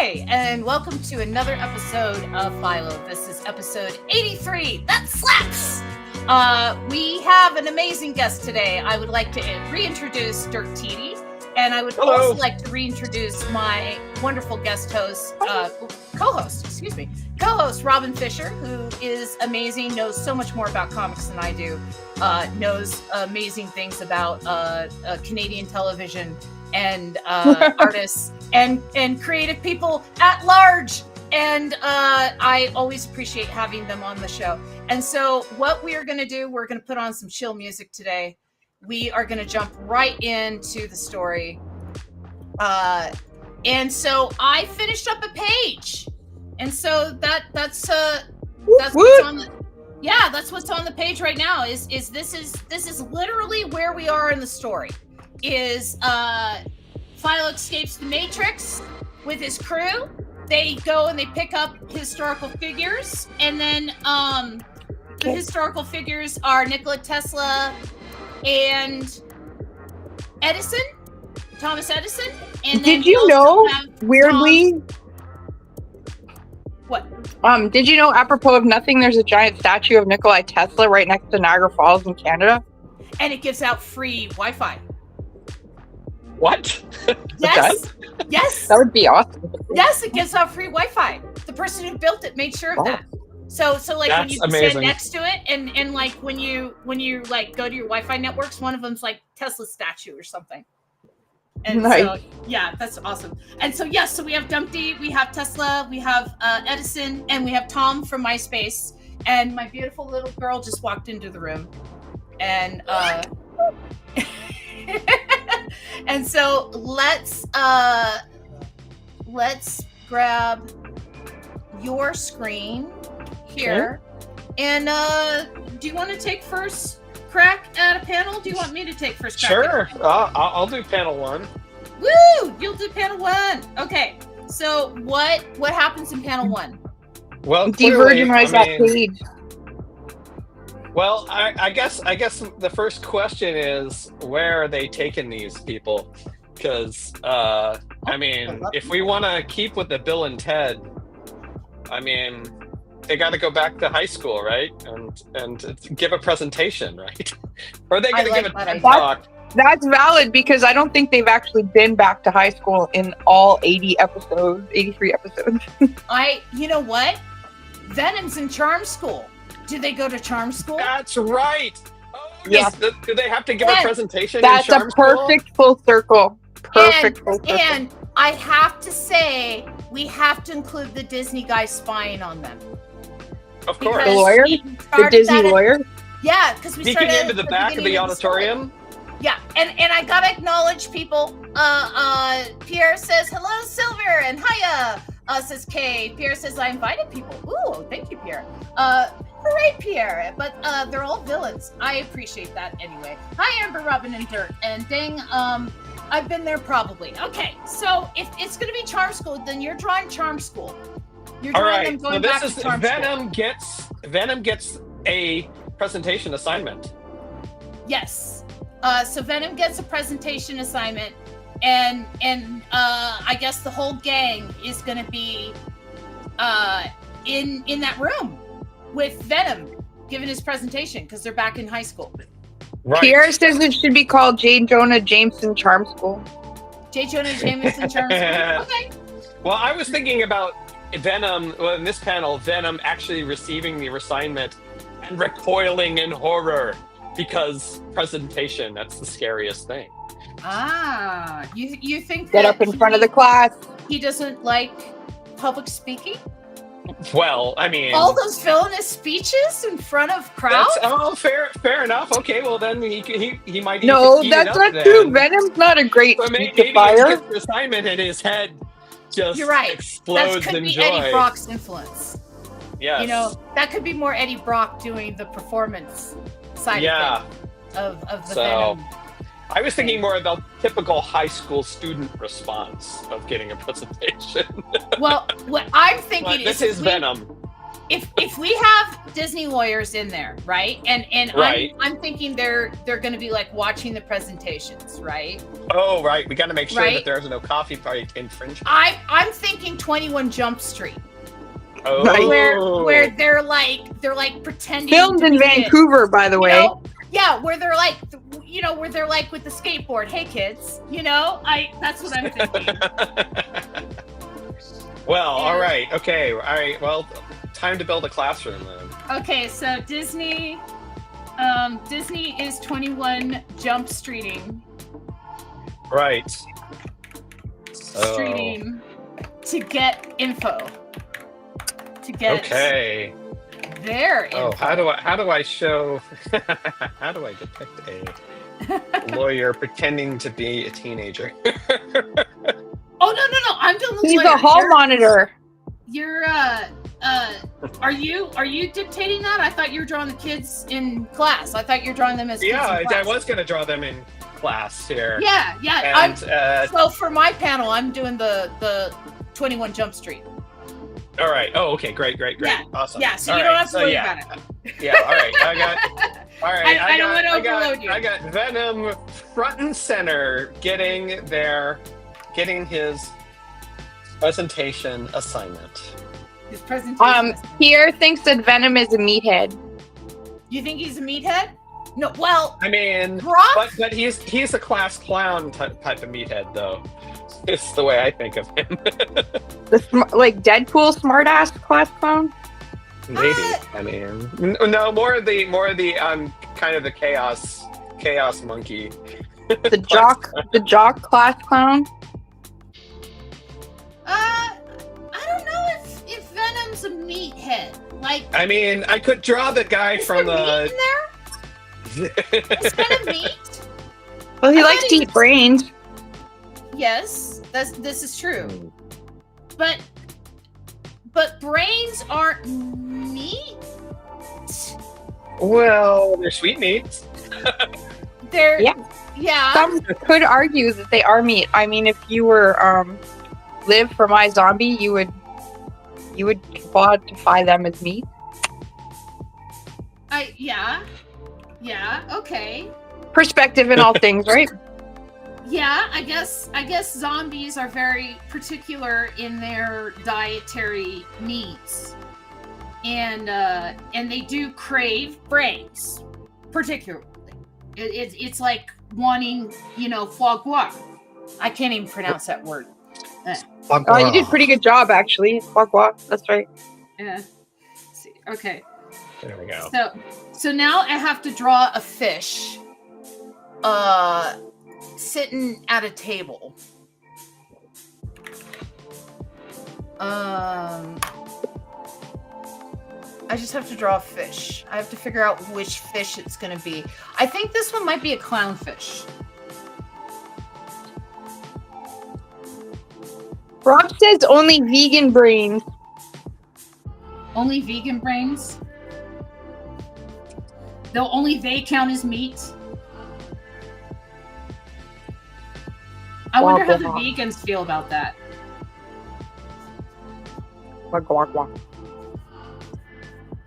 Hi, and welcome to another episode of Philo. This is episode 83. That slaps! We have an amazing guest today. I would like to reintroduce Dirk Tiede, and I would also like to reintroduce my wonderful co-host, Robin Fisher, who is amazing, knows so much more about comics than I do, knows amazing things about Canadian television and artists and creative people at large. And I always appreciate having them on the show. And so what we are going to do, we're going to put on some chill music today. We are going to jump right into the story. And so I finished up a page. And so that's what's on the, that's what's on the page right now is this is literally where we are in the story. Is Philo escapes the Matrix with his crew. They go and they pick up historical figures, and then the historical figures are Nikola Tesla and Thomas Edison. And did you know, weirdly, what? Did you know, apropos of nothing, there's a giant statue of Nikola Tesla right next to Niagara Falls in Canada? And it gives out free Wi-Fi. What? Yes. Yes. That would be awesome. Yes, it gives out free Wi-Fi. The person who built it made sure of that. So like That's when you amazing. stand next to it and like when you like go to your Wi-Fi networks, one of them's like Tesla's statue or something. And nice. So yeah, that's awesome. And so yes, so we have Dumpty, we have Tesla, we have Edison, and we have Tom from MySpace. And my beautiful little girl just walked into the room. And and so let's grab your screen here. Okay. And do you want to take first crack at a panel? Do you want me to take first crack? Sure. I'll do panel one. Woo! You'll do panel one. Okay. So what happens in panel one? Well, de-virginize that page. Well, I guess the first question is, where are they taking these people? Because if we want to keep with the Bill and Ted, they got to go back to high school, right? And give a presentation, right? Or are they going to give a TED talk? That's valid, because I don't think they've actually been back to high school in all 83 episodes. You know what? Venom's in charm school. Do they go to charm school? That's right. Oh, yes. Do they have to give a presentation? That's in charm a perfect school? full circle. Perfect full circle. And I have to say, we have to include the Disney guy spying on them. Of course. The lawyer? The Disney lawyer? Yeah, because we started sneaking into the back of the auditorium. Yeah, and I gotta acknowledge people. Pierre says, hello, Silver, and hiya, says Kay. Pierre says, I invited people. Ooh, thank you, Pierre. Hooray, Pierre. But they're all villains. I appreciate that anyway. Hi, Amber, Robin, and Dirk. And dang, I've been there probably. Okay, so if it's gonna be charm school, then you're drawing charm school. You're drawing them going back to charm school. Venom gets a presentation assignment. Yes. So Venom gets a presentation assignment, and I guess the whole gang is going to be in that room with Venom giving his presentation because they're back in high school. Right. Pierre says it should be called J. Jonah Jameson Charm School. J. Jonah Jameson Charm School. Okay. Well, I was thinking about Venom. Well, in this panel, Venom actually receiving the assignment and recoiling in horror. Because presentation, that's the scariest thing. Ah, you think Get up in front of the class. He doesn't like public speaking? Well, all those villainous speeches in front of crowds? Fair enough. Okay, well then he might. No, that's not true. Venom's not a great maybe fire. The assignment in his head just You're right. explodes That could in be joy. Eddie Brock's influence. Yes. You know, that could be more Eddie Brock doing the performance side of the Venom. I was thinking more about typical high school student response of getting a presentation. Well, what I'm thinking this is Venom. if we have Disney lawyers in there, right? And Right. I'm thinking they're going to be like watching the presentations, right? Oh, right. We got to make sure Right. that there's no copyright infringement. I'm thinking 21 Jump Street. Oh. Where they're like pretending Filmed to in be kids. Vancouver, by the way. Yeah, where they're like, where they're like with the skateboard. Hey, kids, that's what I'm thinking. Well, all right. Okay. All right. Well, time to build a classroom then. Okay, so Disney is 21 Jump Streeting. Right. Streeting to get info. To get their info. Oh, how do I show? How do I depict a lawyer pretending to be a teenager? Oh no! I'm doing the He's lawyer. a hall monitor. You're are you dictating that? I thought you were drawing the kids in class. I thought you were drawing them as kids in I class. was going to draw them in class here. Yeah. And, so for my panel, I'm doing the 21 Jump Street. All right. Oh, okay. Great. Yeah. Awesome. Yeah. So all you don't have to worry about it. Yeah. All right. I don't want to overload you. I got Venom front and center getting his presentation assignment. His presentation. Pierre thinks that Venom is a meathead. You think he's a meathead? No. Well, I mean, Brock? but he's a class clown type of meathead, though. It's the way I think of him. Like Deadpool smartass class clown? Maybe. I mean, no, more of the kind of the chaos monkey. The jock class clown? I don't know if Venom's a meathead. Like, I mean, I could draw the guy from there meat in there? Is Venom meat? Well, he likes to eat brains. Yes, this is true. But brains aren't meat. Well, they're sweetmeats. Yeah. Some could argue that they are meat. I mean, if you were Live for My Zombie, you would quantify them as meat. Yeah, okay. Perspective in all things, right? Yeah, I guess zombies are very particular in their dietary needs. And they do crave brains, particularly. It's like wanting, foie gras. I can't even pronounce that word. Oh, you did a pretty good job, actually. Foie gras, that's right. Yeah. Let's see. Okay. There we go. So now I have to draw a fish sitting at a table. I just have to draw a fish. I have to figure out which fish it's going to be. I think this one might be a clownfish. Rob says only vegan brains. Only vegan brains? Only they count as meat? I wonder how the vegans feel about that. I don't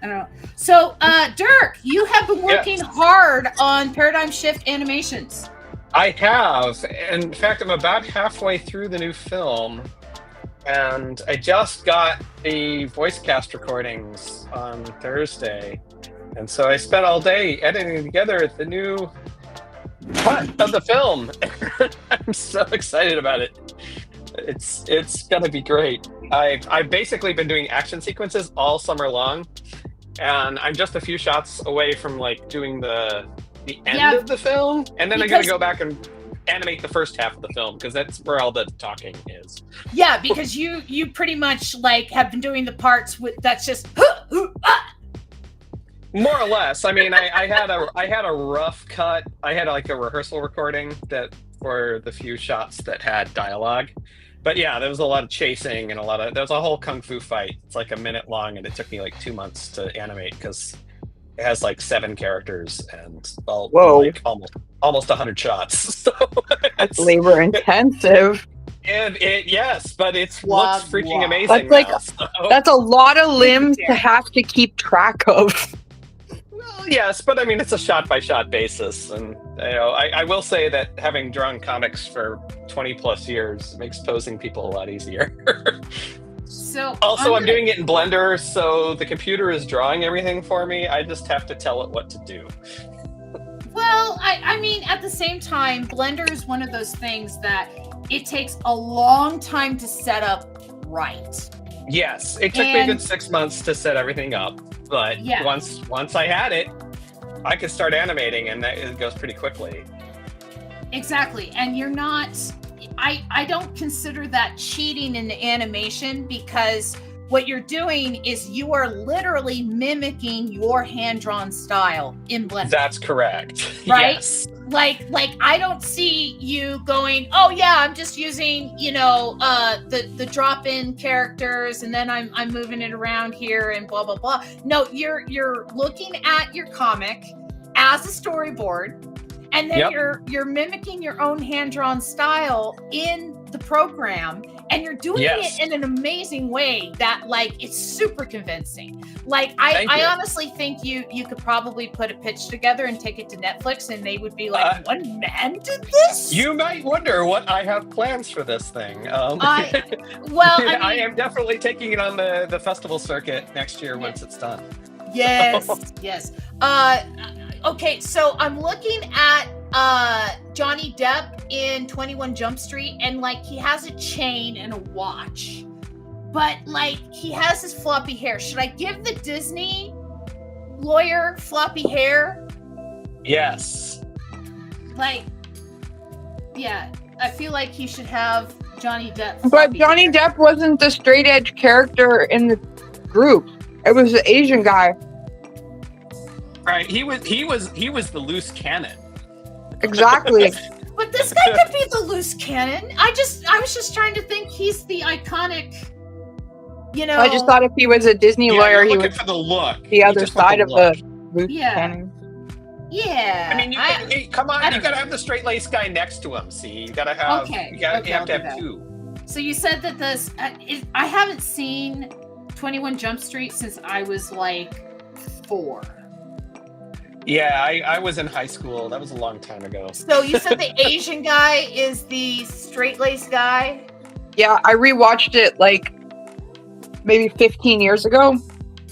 know. So, Dirk, you have been working hard on Paradigm Shift animations. I have. In fact, I'm about halfway through the new film, and I just got the voice cast recordings on Thursday, and so I spent all day editing together the new cut of the film. I'm so excited about it. It's gonna be great. I've basically been doing action sequences all summer long, and I'm just a few shots away from doing the end of the film, and then I'm gonna go back and animate the first half of the film because that's where all the talking is. Yeah, because you pretty much have been doing the parts that's just more or less. I mean, I had a rough cut. I had a rehearsal recording that for the few shots that had dialogue. But yeah, there was a lot of chasing and there was a whole kung fu fight. It's a minute long, and it took me 2 months to animate because it has 7 characters and almost 100 shots. So that's labor intensive. Yes, but it Wah, looks freaking wah. amazing. That's now, That's a lot of limbs to have to keep track of. Well, yes, but I mean, it's a shot-by-shot basis, and I will say that having drawn comics for 20 plus years makes posing people a lot easier. So also, I'm doing it in Blender, so the computer is drawing everything for me. I just have to tell it what to do. Well, I mean, at the same time, Blender is one of those things that it takes a long time to set up right. Yes, it took me a good 6 months to set everything up, but once I had it, I could start animating, and it goes pretty quickly. Exactly, and you're not. I don't consider that cheating in the animation, because what you're doing is you are literally mimicking your hand-drawn style in Blender. That's correct. Right? Yes. Like I don't see you going, oh yeah, I'm just using, the drop-in characters, and then I'm moving it around here and blah blah blah. No, you're looking at your comic as a storyboard, and then you're mimicking your own hand-drawn style in the program, and you're doing it in an amazing way that, like, it's super convincing. Like, I honestly think you could probably put a pitch together and take it to Netflix, and they would be like, one man did this? You might wonder what I have plans for this thing. I am definitely taking it on the festival circuit next year once it's done. Yes, yes. Okay, so I'm looking at Johnny Depp in 21 Jump Street, and like he has a chain and a watch, but like he has his floppy hair. Should I give the Disney lawyer floppy hair? Yes. Like, yeah, I feel like he should have Johnny Depp. But Johnny Depp wasn't the straight edge character in the group. It was the Asian guy. Right. He was the loose cannon. Exactly. But this guy could be the loose cannon. I was just trying to think he's the iconic, I just thought if he was a Disney lawyer, he was for the look. The other side of the loose cannon. Yeah. I mean, come on, you gotta have the straight-laced guy next to him. See, you gotta have. You have to have two. So you said that this. I haven't seen 21 Jump Street since I was like 4. Yeah, I was in high school. That was a long time ago. So you said the Asian guy is the straight-laced guy? Yeah, I rewatched it like maybe 15 years ago.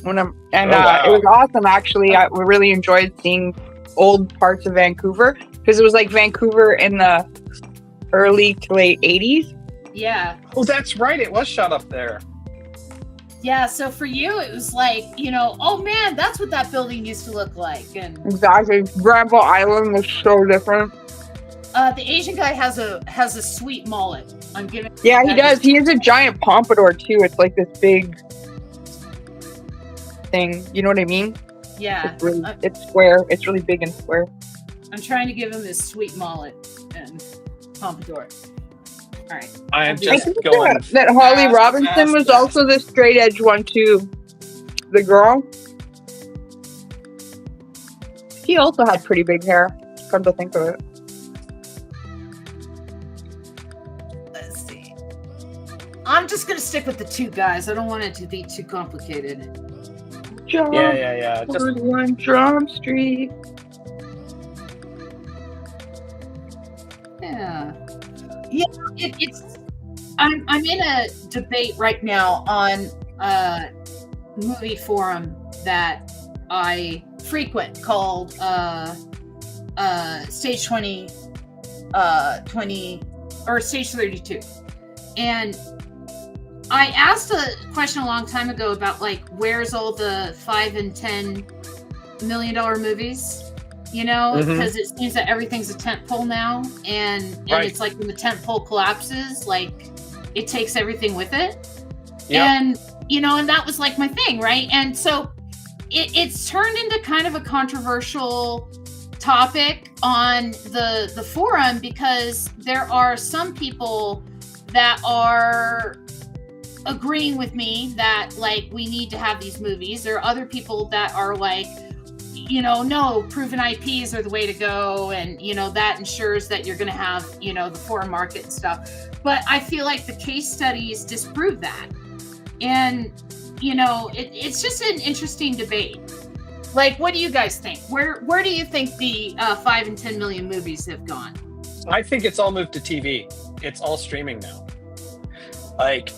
It was awesome, actually. I really enjoyed seeing old parts of Vancouver, because it was like Vancouver in the early to late 80s. Yeah. Oh, that's right. It was shot up there. Yeah, so for you, it was like, oh man, that's what that building used to look like. And exactly. Granville Island was so different. The Asian guy has a sweet mullet. I'm giving. Yeah, he does. He has a giant pompadour too. It's like this big thing. You know what I mean? Yeah. It's square. It's really big and square. I'm trying to give him this sweet mullet and pompadour. All right. I am just going. That Holly Robinson was also the straight edge one too. The girl. She also had pretty big hair. Come to think of it. Let's see. I'm just gonna stick with the two guys. I don't want it to be too complicated. Yeah. Just one Drum Street. Yeah. Yeah, it's. I'm in a debate right now on a movie forum that I frequent called Stage 20 or Stage 32, and I asked a question a long time ago about like where's all the $5 and $10 million movies. Because it seems that everything's a tentpole now, and it's like when the tentpole collapses, like it takes everything with it. Yep. And and that was like my thing, right? And so it's turned into kind of a controversial topic on the forum, because there are some people that are agreeing with me that like we need to have these movies. There are other people that are like, no, proven IPs are the way to go, and that ensures that you're going to have the foreign market and stuff. But I feel like the case studies disprove that, and it's just an interesting debate. Like, what do you guys think? Where do you think the 5 and 10 million movies have gone? I think it's all moved to TV. It's all streaming now. Like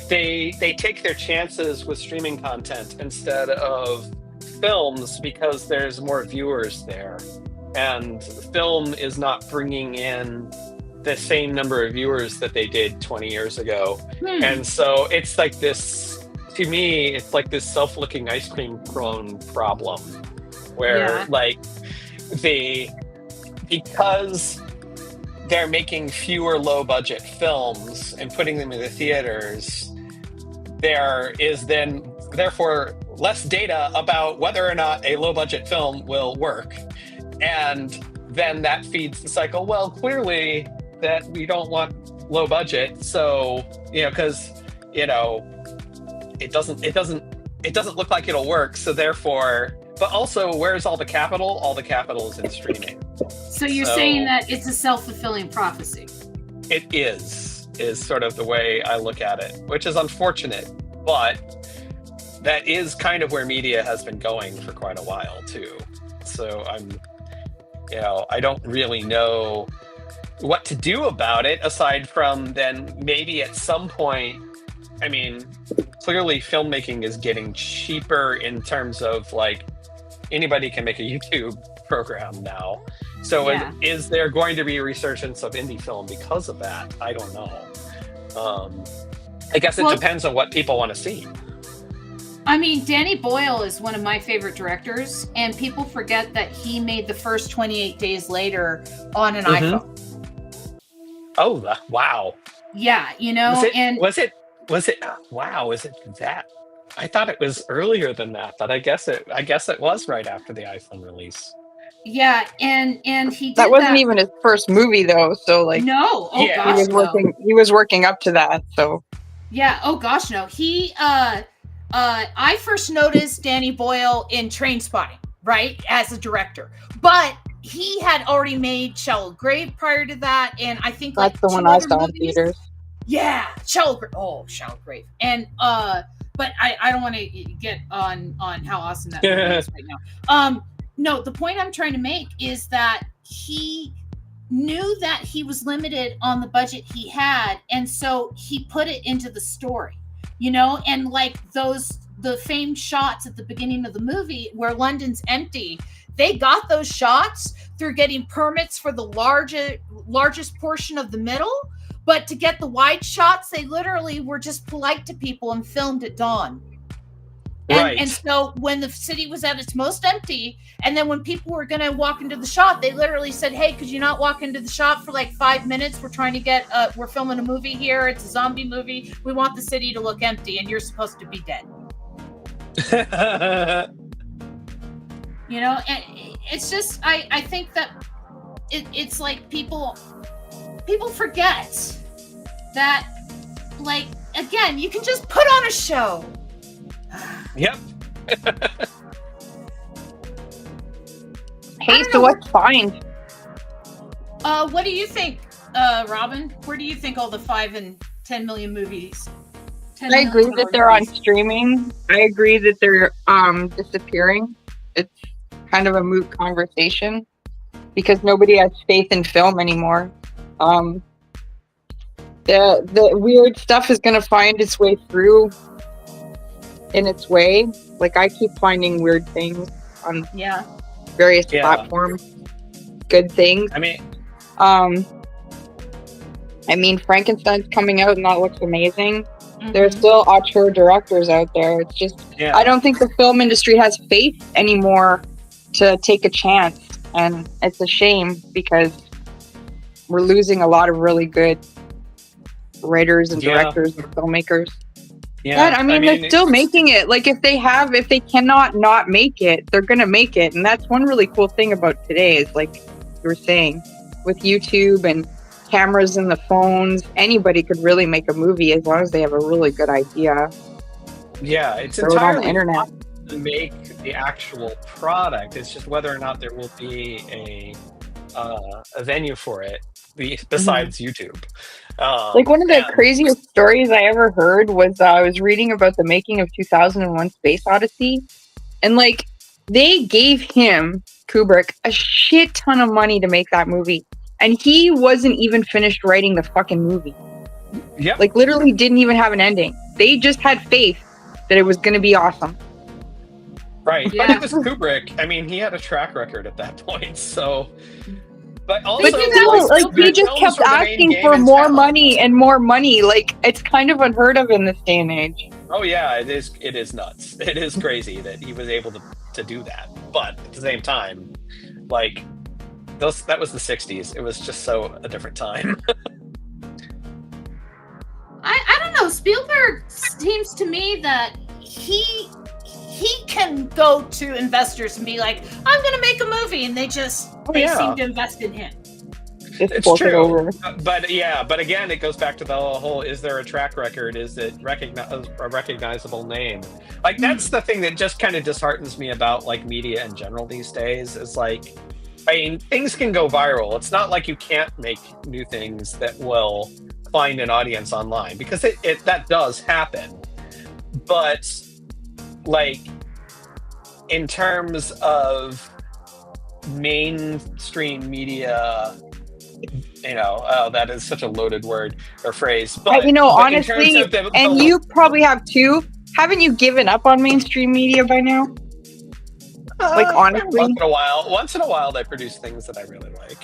they take their chances with streaming content instead of films because there's more viewers there, and film is not bringing in the same number of viewers that they did 20 years ago. And so it's like this. To me, it's like this self-licking ice cream cone problem where because they're making fewer low-budget films and putting them in the theaters, there is then therefore less data about whether or not a low-budget film will work. And then that feeds the cycle. Well, clearly that we don't want low budget. So, because, it doesn't look like it'll work. So therefore, but also, where's all the capital? All the capital is in streaming. So you're saying that it's a self-fulfilling prophecy. It is sort of the way I look at it, which is unfortunate, but that is kind of where media has been going for quite a while too. So I don't really know what to do about it aside from then maybe at some point, clearly filmmaking is getting cheaper in terms of like anybody can make a YouTube program now. So is there going to be a resurgence of indie film because of that? I don't know. I guess it depends on what people want to see. Danny Boyle is one of my favorite directors, and people forget that he made the first 28 Days Later on an iPhone. Oh, wow. Yeah, Was it? Wow, is it that? I thought it was earlier than that, but I guess it was right after the iPhone release. Yeah, and he did that wasn't even his first movie though, so like no, gosh, he was working up to that, so yeah, oh gosh, no. I first noticed Danny Boyle in Trainspotting, right, as a director, but he had already made Shallow Grave prior to that, and I think that's the one I saw in theaters. Yeah, Shallow Grave, and but I don't want to get on how awesome that movie is right now. No, the point I'm trying to make is that he knew that he was limited on the budget he had, and so he put it into the story, and like the famed shots at the beginning of the movie where London's empty, they got those shots through getting permits for the largest portion of the middle. But to get the wide shots, they literally were just polite to people and filmed at dawn. And so when the city was at its most empty, and then when people were going to walk into the shot, they literally said, hey, could you not walk into the shot for like 5 minutes? We're trying to we're filming a movie here. It's a zombie movie. We want the city to look empty, and you're supposed to be dead. And it's just, I think that it's like people forget that, like, again, you can just put on a show. Yep. Hey, so what's fine? What do you think, Robin? Where do you think all the 5 and 10 million movies? I agree that they're on streaming. I agree that they're disappearing. It's kind of a moot conversation because nobody has faith in film anymore. The weird stuff is going to find its way through in its way. Like, I keep finding weird things on various platforms. Good things. Frankenstein's coming out and that looks amazing. Mm-hmm. There's still auteur directors out there. It's just, I don't think the film industry has faith anymore to take a chance. And it's a shame because we're losing a lot of really good writers and directors and filmmakers. Yeah, they're still making it. Like, if they cannot not make it, they're gonna make it. And that's one really cool thing about today is, like you were saying, with YouTube and cameras in the phones, anybody could really make a movie as long as they have a really good idea. Yeah, it's entirely on the internet. make the actual product. It's just whether or not there will be a venue for it besides YouTube. Like one of the craziest stories I ever heard was I was reading about the making of 2001 Space Odyssey, and like they gave him, Kubrick, a shit ton of money to make that movie, and he wasn't even finished writing the fucking movie. Yep. Like literally didn't even have an ending. They just had faith that it was going to be awesome. Right. Yeah. But it was Kubrick. I mean, he had a track record at that point, so. But also, he just kept asking for more money and more money. Like, it's kind of unheard of in this day and age. Oh yeah, it is. It is nuts. It is crazy that he was able to do that. But at the same time, like, that was the '60s. It was just so a different time. I don't know. Spielberg seems to me that he can go to investors and be like, I'm going to make a movie, and they seem to invest in him. It's true. But again, it goes back to the whole, is there a track record? Is it a recognizable name? Like, that's the thing that just kind of disheartens me about like media in general these days. Is like, I mean, things can go viral. It's not like you can't make new things that will find an audience online, because that does happen. But like, in terms of mainstream media, that is such a loaded word or phrase. But honestly, you probably have too. Haven't you given up on mainstream media by now? Like, honestly, once in a while, they produce things that I really like.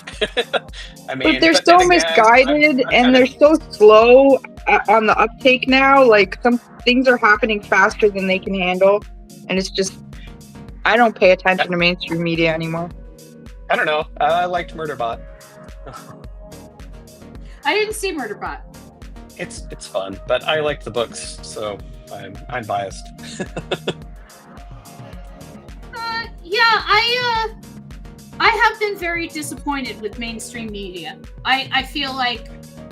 I mean, but they're so misguided and they're so slow on the uptake now. Like, some things are happening faster than they can handle, and it's just, I don't pay attention to mainstream media anymore. I don't know. I liked Murderbot. I didn't see Murderbot. It's fun, but I like the books, so I'm biased. I have been very disappointed with mainstream media. I feel like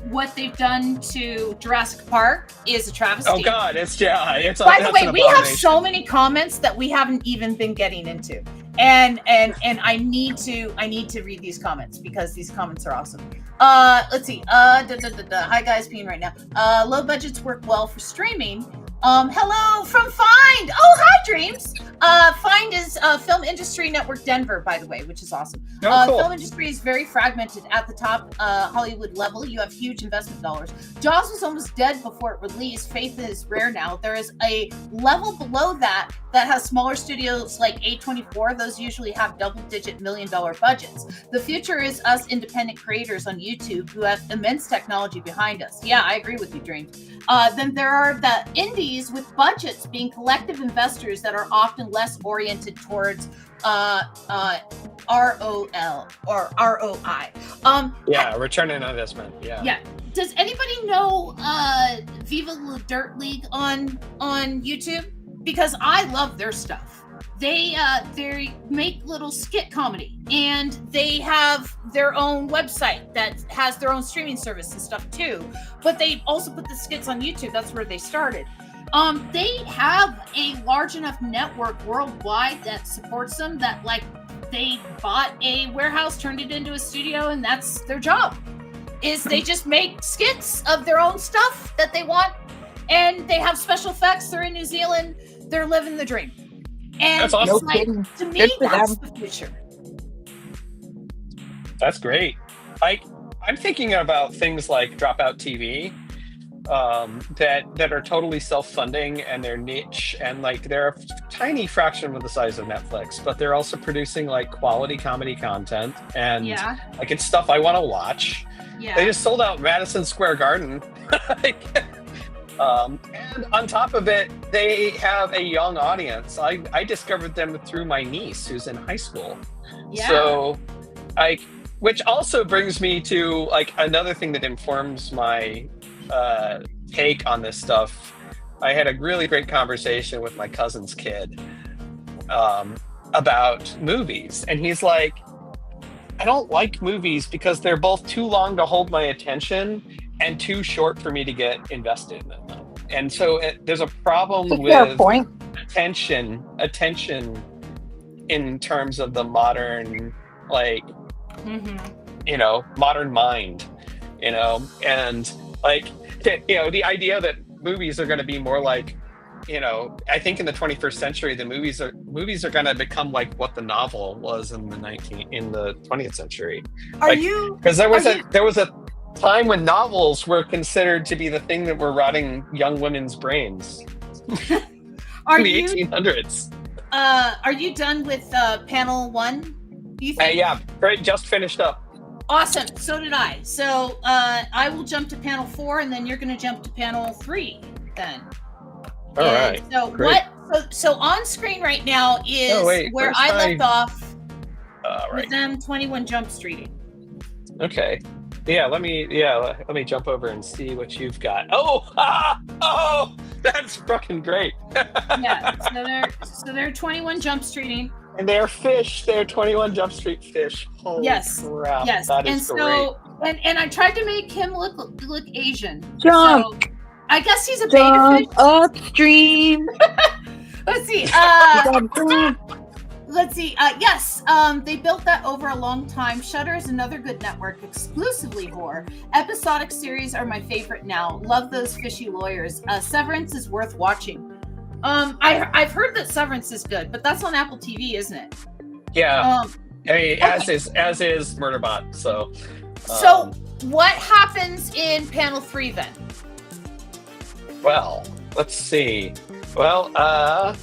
what they've done to Jurassic Park is a travesty. Oh God, it's. By the way, we have so many comments that we haven't even been getting into, and I need to read these comments because these comments are awesome. Let's see. Hi guys, being right now. Low budgets work well for streaming. Hello from Find. Oh, hi, Dreams. Find is Film Industry Network Denver, by the way, which is awesome. Oh, cool. Film industry is very fragmented at the top Hollywood level. You have huge investment dollars. Jaws was almost dead before it released. Faith is rare now. There is a level below that has smaller studios like A24. Those usually have double-digit million-dollar budgets. The future is us independent creators on YouTube who have immense technology behind us. Yeah, I agree with you, Dreams. Then there are the indies with budgets being collective investors that are often less oriented towards ROL or ROI. Return on investment. Yeah. Does anybody know Viva La Dirt League on YouTube? Because I love their stuff. They make little skit comedy, and they have their own website that has their own streaming service and stuff too. But they also put the skits on YouTube. That's where they started. They have a large enough network worldwide that supports them that, like, they bought a warehouse, turned it into a studio, and that's their job. Is they just make skits of their own stuff that they want, and they have special effects. They're in New Zealand. They're living the dream. And that's awesome. It's like, to me, that's the future. That's great. I'm thinking about things like Dropout TV, that are totally self-funding, and they're niche, and like they're a tiny fraction of the size of Netflix, but they're also producing like quality comedy content, and like it's stuff I want to watch. Yeah. They just sold out Madison Square Garden. And on top of it, they have a young audience. I discovered them through my niece who's in high school. Yeah. So, which also brings me to like another thing that informs my take on this stuff. I had a really great conversation with my cousin's kid about movies, and he's like, I don't like movies because they're both too long to hold my attention and too short for me to get invested in them. And so there's a problem with... Fair point. attention in terms of the modern, like, modern mind, and like, the idea that movies are going to be more like, I think in the 21st century, the movies are going to become like what the novel was in the 20th century. Because there was a time when novels were considered to be the thing that were rotting young women's brains. Are the you 1800s. Are you done with panel 1? Do you think? Yeah, right. Just finished up. Awesome. So did I. So I will jump to panel 4, and then you're going to jump to panel 3. Then. All right. So great. So on screen right now is where I left off. Right. With them 21 Jump Street. Okay. Yeah. Let me jump over and see what you've got. Oh, that's fucking great. Yeah. So they're 21 Jump Streeting. And they're fish. They're 21 Jump Street fish. Holy crap. Yes. That is great. And I tried to make him look Asian. Jump. So I guess he's a beta fish. Upstream. Let's see. Yes. They built that over a long time. Shudder is another good network, exclusively horror. Episodic series are my favorite now. Love those fishy lawyers. Severance is worth watching. I've heard that Severance is good, but that's on Apple TV, isn't it? Yeah. As is Murderbot. So. So what happens in panel 3 then? Well, let's see. Well, I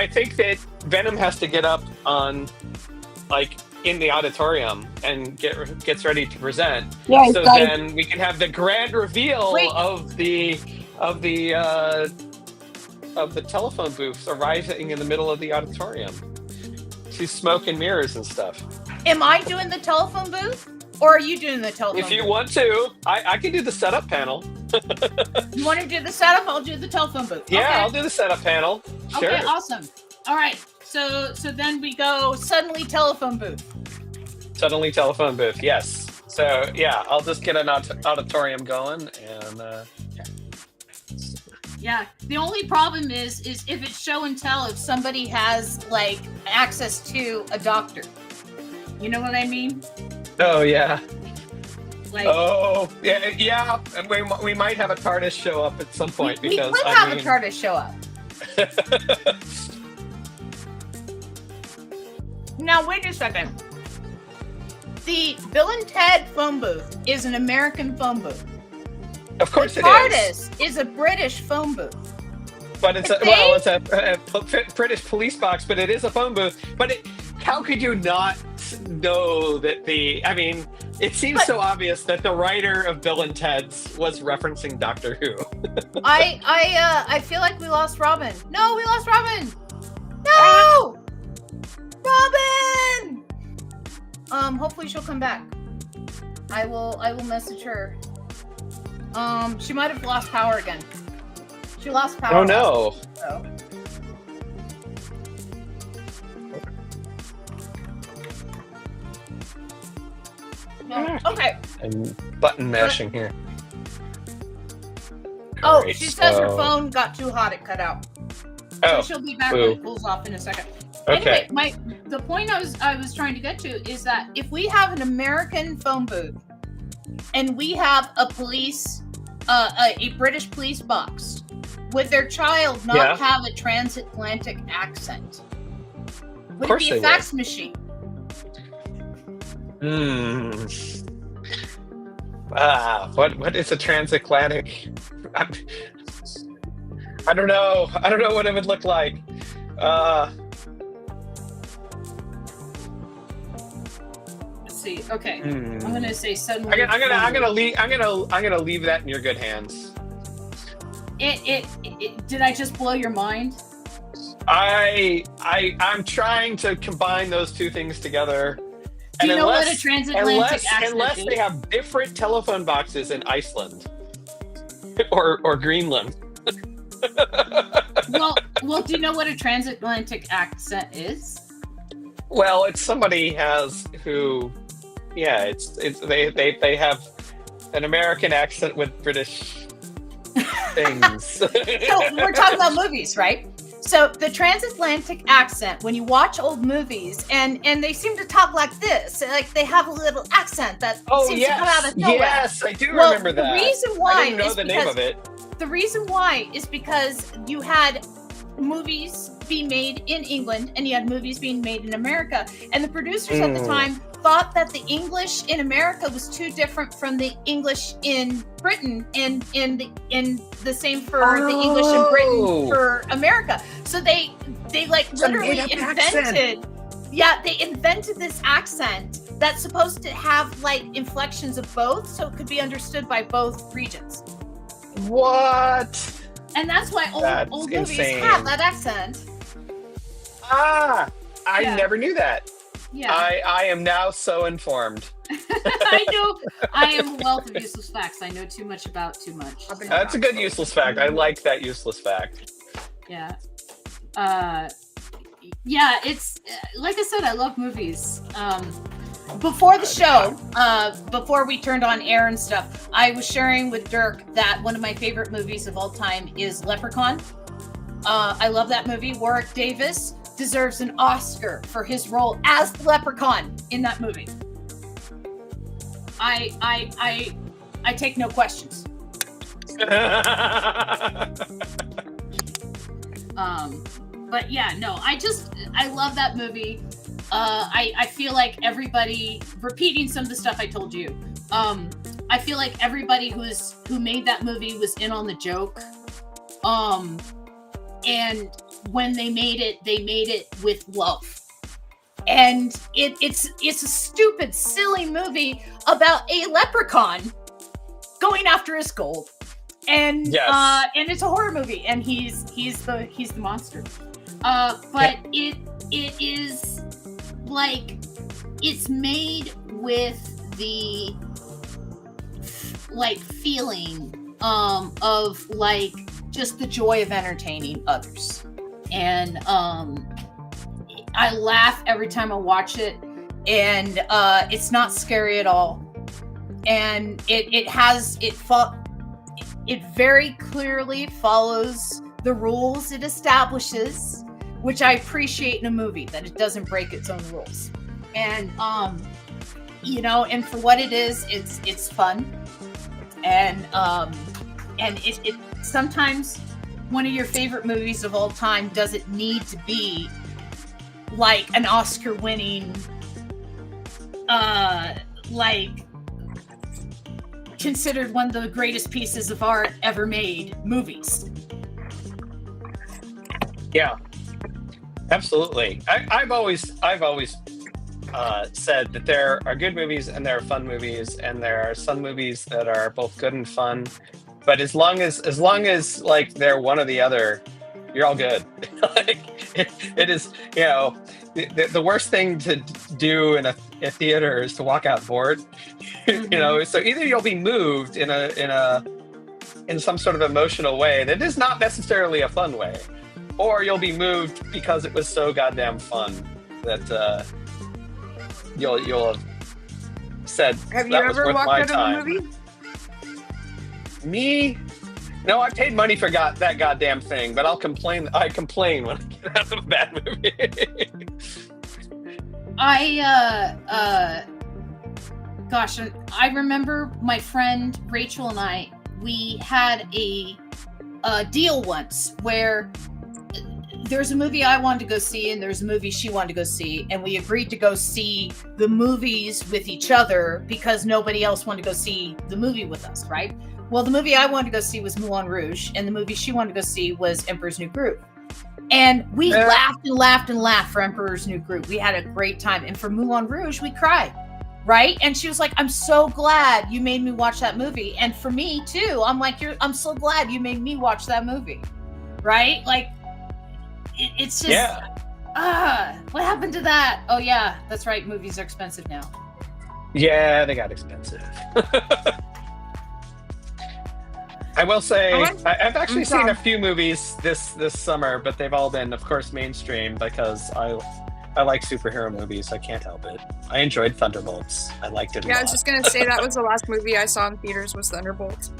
think that Venom has to get up on, like, in the auditorium and gets ready to present. Yeah, so then we can have the grand reveal of the telephone booth arriving in the middle of the auditorium. To smoke and mirrors and stuff. Am I doing the telephone booth? Or are you doing the telephone booth? If you want to, I can do the setup panel. You want to do the setup? I'll do the telephone booth. Yeah, okay. I'll do the setup panel. Sure. Okay, awesome. All right. So then we go suddenly telephone booth. Suddenly telephone booth, yes. So yeah, I'll just get an auditorium going and Yeah. The only problem is if it's show and tell, if somebody has like access to a doctor. You know what I mean? Oh yeah. Like, yeah. And we might have a TARDIS show up at some point we because could have a TARDIS show up. Now wait a second. The Bill and Ted phone booth is an American phone booth. Of course the it is. TARDIS is a British phone booth. But it's a British police box, but it is a phone booth. But how could you not know that it seems so obvious that the writer of Bill and Ted's was referencing Doctor Who. I feel like we lost Robin. No, we lost Robin. No, Robin. Hopefully she'll come back. I will message her. She might have lost power again. She lost power. Oh no. No. Okay. I'm button mashing here. Oh, Great. she says her phone got too hot, it cut out. So she'll be back when it cools off in a second. Okay. Anyway, the point I was trying to get to is that if we have an American phone booth and we have a British police box, would their child not have a transatlantic accent? Would it be a fax machine? What is a transatlantic? I don't know. I don't know what it would look like. Let's see. Okay, I'm gonna say suddenly. I'm gonna leave that in your good hands. Did I just blow your mind? I'm trying to combine those two things together. Do you know what a transatlantic accent unless is? they have different telephone boxes in Iceland or Greenland. well, do you know what a transatlantic accent is? Well, it's somebody who they have an American accent with British things. So we're talking about movies, right? So the transatlantic accent, when you watch old movies, and they seem to talk like this, like they have a little accent that seems to come out of nowhere. Yes, I do remember that. The reason why I didn't know the name of it. The reason why is because you had movies being made in England and you had movies being made in America, and the producers at the time thought that the English in America was too different from the English in Britain, and the same for the English in Britain for America. So they like literally invented they invented this accent that's supposed to have like inflections of both, so it could be understood by both regions. What? And that's why old movies have that accent. I never knew that. Yeah. I am now so informed. I know. I am a wealth of useless facts. I know too much about too much. That's a good useless fact. I like that useless fact. Yeah. Yeah, it's like I said, I love movies. Before the show, before we turned on air and stuff, I was sharing with Dirk that one of my favorite movies of all time is Leprechaun. I love that movie. Warwick Davis deserves an Oscar for his role as the Leprechaun in that movie. I take no questions. But yeah, no, I love that movie. I feel like everybody, repeating some of the stuff I told you, I feel like everybody who made that movie was in on the joke. And when they made it with love. And it's a stupid, silly movie about a leprechaun going after his gold. And and it's a horror movie, and he's the monster. But it is like, it's made with the like feeling of like just the joy of entertaining others. And I laugh every time I watch it, and it's not scary at all. And it very clearly follows the rules it establishes, which I appreciate in a movie, that it doesn't break its own rules. And and for what it is, it's fun. And it sometimes one of your favorite movies of all time doesn't need to be like an Oscar-winning, like considered one of the greatest pieces of art ever made movies. Yeah, absolutely. I've always said that there are good movies and there are fun movies, and there are some movies that are both good and fun. But as long as like they're one or the other, you're all good. Like, it is, the worst thing to do in a theater is to walk out bored. So either you'll be moved in some sort of emotional way that is not necessarily a fun way, or you'll be moved because it was so goddamn fun that you'll have said, have you ever walked out of a movie? Me? No, I paid money for that goddamn thing, but I'll complain. I complain when I get out of a bad movie. I remember my friend Rachel and I, we had a deal once where there's a movie I wanted to go see and there's a movie she wanted to go see, and we agreed to go see the movies with each other because nobody else wanted to go see the movie with us, right? Well, the movie I wanted to go see was Moulin Rouge, and the movie she wanted to go see was Emperor's New Groove. And we laughed and laughed and laughed for Emperor's New Groove. We had a great time. And for Moulin Rouge, we cried, right? And she was like, I'm so glad you made me watch that movie. And for me, too, I'm like, I'm so glad you made me watch that movie, right? Like, it's just, what happened to that? Oh, yeah, that's right. Movies are expensive now. Yeah, they got expensive. I will say, I've actually seen a few movies this summer, but they've all been, of course, mainstream because I like superhero movies. I can't help it. I enjoyed Thunderbolts. I liked it a lot. I was just going to say that was the last movie I saw in theaters was Thunderbolts.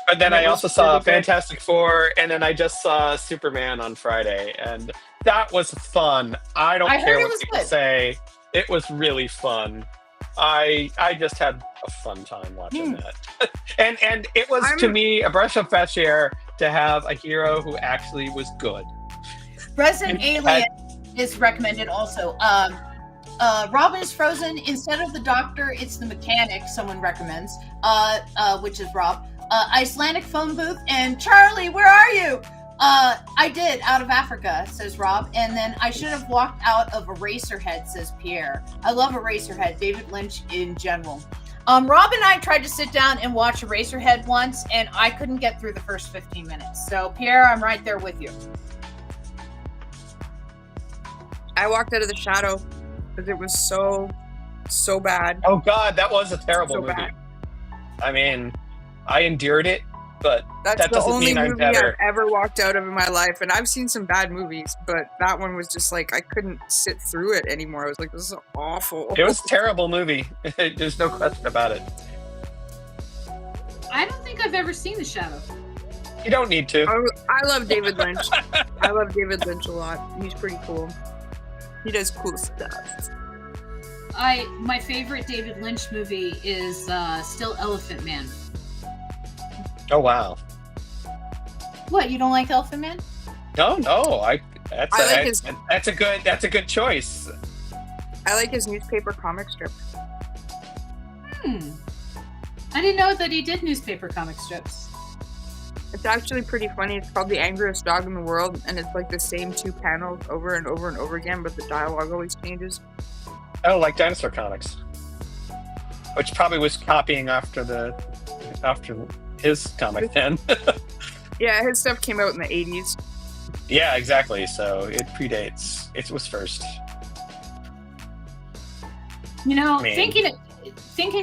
But then I also saw Fantastic Four, and then I just saw Superman on Friday, and that was fun. I don't care what people say. It was really fun. I just had a fun time watching that. and it was, to me, a breath of fresh air to have a hero who actually was good. Resident Alien is recommended also. Robin is frozen. Instead of the doctor, it's the mechanic, someone recommends, which is Rob. Icelandic phone booth, and Charlie, where are you? I did, out of Africa, says Rob. And then I should have walked out of Eraserhead, says Pierre. I love Eraserhead, David Lynch in general. Rob and I tried to sit down and watch Eraserhead once, and I couldn't get through the first 15 minutes. So, Pierre, I'm right there with you. I walked out of The Shadow because it was so bad. Oh, God, that was a terrible movie. Bad. I mean, I endured it, but that doesn't mean I'm better. That's the only movie I've ever walked out of in my life, and I've seen some bad movies, but that one was just like, I couldn't sit through it anymore. I was like, this is awful. It was a terrible movie. There's no question about it. I don't think I've ever seen The Shadow. You don't need to. I love David Lynch. I love David Lynch a lot. He's pretty cool. He does cool stuff. My favorite David Lynch movie is still Elephant Man. Oh wow! What, you don't like Elephant Man? No. That's a good choice. I like his newspaper comic strip. I didn't know that he did newspaper comic strips. It's actually pretty funny. It's called The Angriest Dog in the World, and it's like the same 2 panels over and over and over again, but the dialogue always changes. Oh, like Dinosaur Comics, which probably was copying after his comic then. Yeah, his stuff came out in the 80s. Yeah, exactly. So it predates. It was first. You know, thinking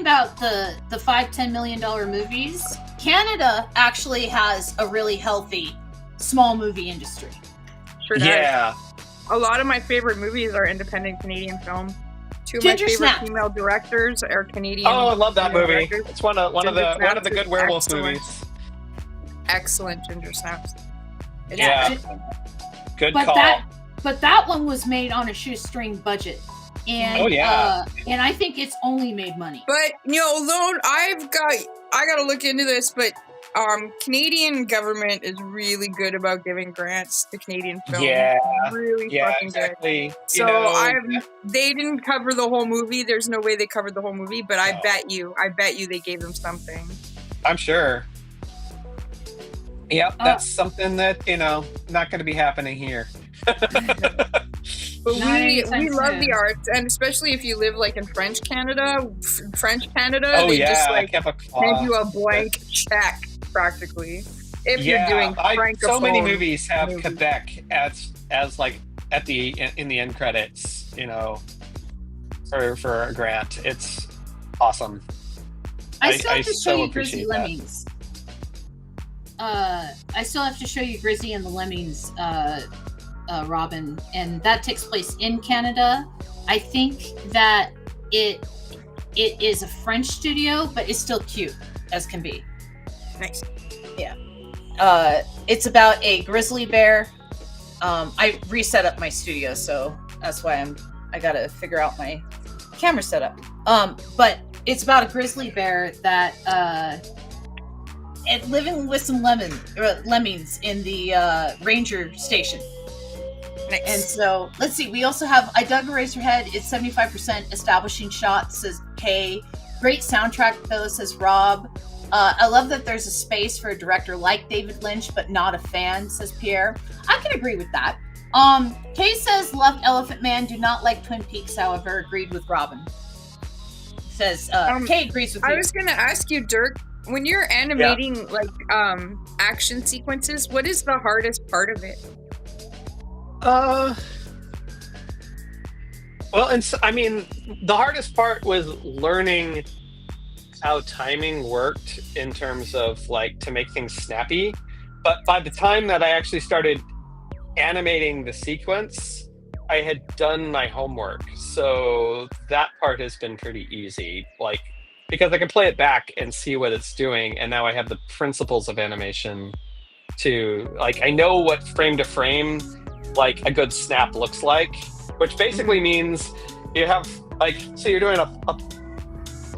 about the $5-10 million movies, Canada actually has a really healthy small movie industry. Sure does. Yeah. A lot of my favorite movies are independent Canadian film. 2 of Ginger my favorite Snap. Female directors are Canadian. Oh, I love that movie. Directors. It's one of the good werewolf movies. Excellent Ginger Snaps. Yeah. Good call. But that one was made on a shoestring budget. And and I think it's only made money. But I gotta look into this, but Canadian government is really good about giving grants to Canadian film. Yeah, really fucking exactly. good. So they didn't cover the whole movie. There's no way they covered the whole movie, but I bet you they gave them something. I'm sure. Yep, that's something that not going to be happening here. But we love the arts, and especially if you live like in French Canada, they just like hand you a blank check practically. If you're doing francophone so many movies have Quebec as like in the end credits, for a grant. It's awesome. I still have to show you Grizzly Lemmings. I still have to show you Grizzly and the Lemmings, Robin, and that takes place in Canada. I think that it is a French studio, but it's still cute as can be. Nice. Yeah. It's about a grizzly bear. I reset up my studio, so that's why I gotta figure out my camera setup. But it's about a grizzly bear that and living with some lemmings in the ranger station. Nice. And so let's see. We also have I Dug Eraserhead. It's 75% establishing shot, says Kay. Great soundtrack though, says Rob. I love that there's a space for a director like David Lynch, but not a fan, says Pierre. I can agree with that. Kay says loved Elephant Man, do not like Twin Peaks, however, agreed with Robin. Says Kay agrees with you. I was gonna ask you, Dirk, when you're animating action sequences, what is the hardest part of it? The hardest part was learning how timing worked in terms of to make things snappy. But by the time that I actually started animating the sequence, I had done my homework. So that part has been pretty easy. because I can play it back and see what it's doing, and now I have the principles of animation to like I know what frame to frame like a good snap looks like, which basically means you have like so you're doing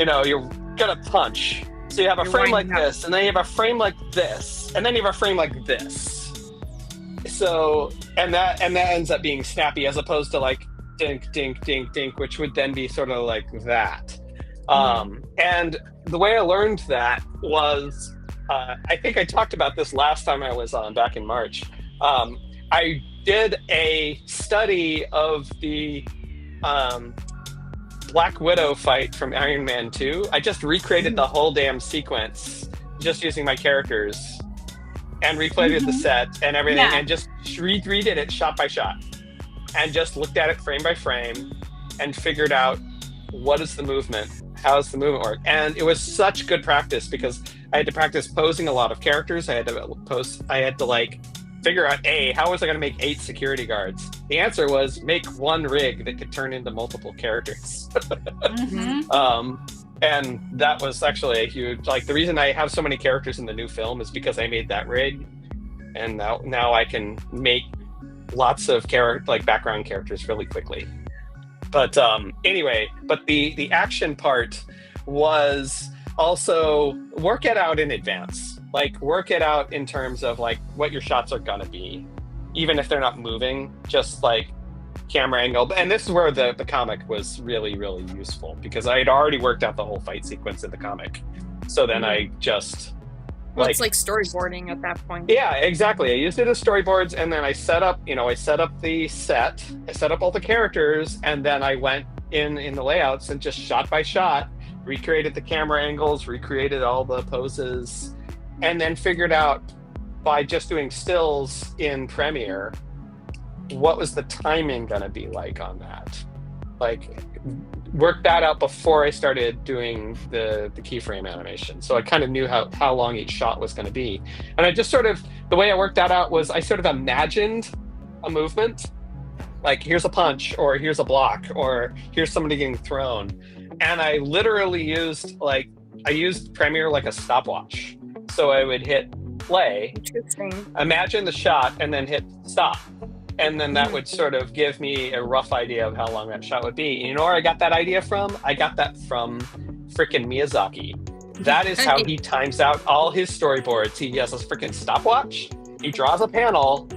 you're gonna punch. So you have a frame like this, and then you have a frame like this, and then you have a frame like this. So and that ends up being snappy as opposed to like dink, dink, dink, dink, which would then be sort of like that. And the way I learned that was, I think I talked about this last time I was on back in March. I did a study of the Black Widow fight from Iron Man 2. I just recreated the whole damn sequence just using my characters and replayed the set and everything and just redid it shot by shot and just looked at it frame by frame and figured out what is the movement, how does the movement work. And it was such good practice because I had to practice posing a lot of characters. I had to like figure out how was I going to make 8 security guards? The answer was make one rig that could turn into multiple characters. And that was actually a huge, like the reason I have so many characters in the new film is because I made that rig, and now I can make lots of background characters really quickly. But anyway, but the action part was also work it out in advance. Like work it out in terms of like what your shots are gonna be, even if they're not moving, just like camera angle. And this is where the comic was really, really useful because I had already worked out the whole fight sequence in the comic. So then I just it's like storyboarding at that point. Yeah, exactly. I used it as storyboards, and then I set up the set, I set up all the characters, and then I went in the layouts and just shot by shot, recreated the camera angles, recreated all the poses, and then figured out by just doing stills in Premiere what was the timing gonna be like on that. Like worked that out before I started doing the keyframe animation. So I kind of knew how long each shot was gonna be. And I just sort of, the way I worked that out was I sort of imagined a movement, like here's a punch, or here's a block, or here's somebody getting thrown. And I literally used Premiere like a stopwatch. So I would hit play, imagine the shot, and then hit stop. And then that would sort of give me a rough idea of how long that shot would be. And you know where I got that idea from? I got that from frickin' Miyazaki. That is how he times out all his storyboards. He has a frickin' stopwatch, he draws a panel,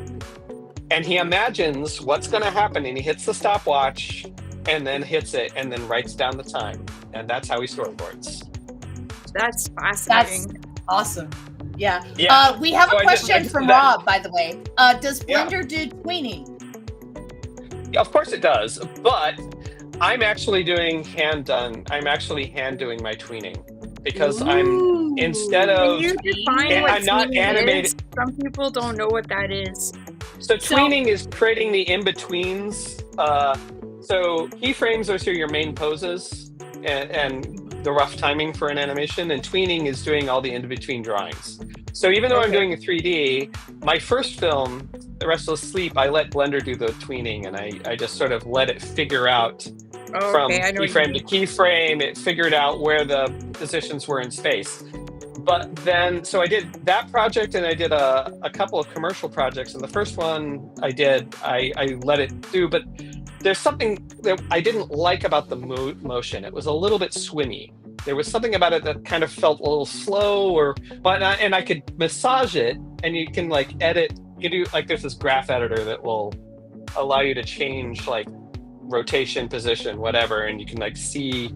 and he imagines what's gonna happen, and he hits the stopwatch, and then hits it, and then writes down the time. And that's how he storyboards. That's fascinating. That's awesome. Yeah. We have a question from Rob, by the way. Does Blender do tweening? Of course it does, but I'm actually hand doing my tweening because I'm instead of I'm not animated. Some people don't know what that is. So tweening is creating the in-betweens. So keyframes are your main poses and the rough timing for an animation, and tweening is doing all the in-between drawings. So even though I'm doing a 3D, my first film, The Restless Sleep, I let Blender do the tweening, and I just sort of let it figure out from keyframe to keyframe. It figured out where the positions were in space. But then, so I did that project, and I did a couple of commercial projects. And the first one I did, I let it do, but there's something that I didn't like about the motion. It was a little bit swimmy. There was something about it that kind of felt a little slow, and I could massage it, and you can like edit. You do like there's this graph editor that will allow you to change like rotation, position, whatever, and you can like see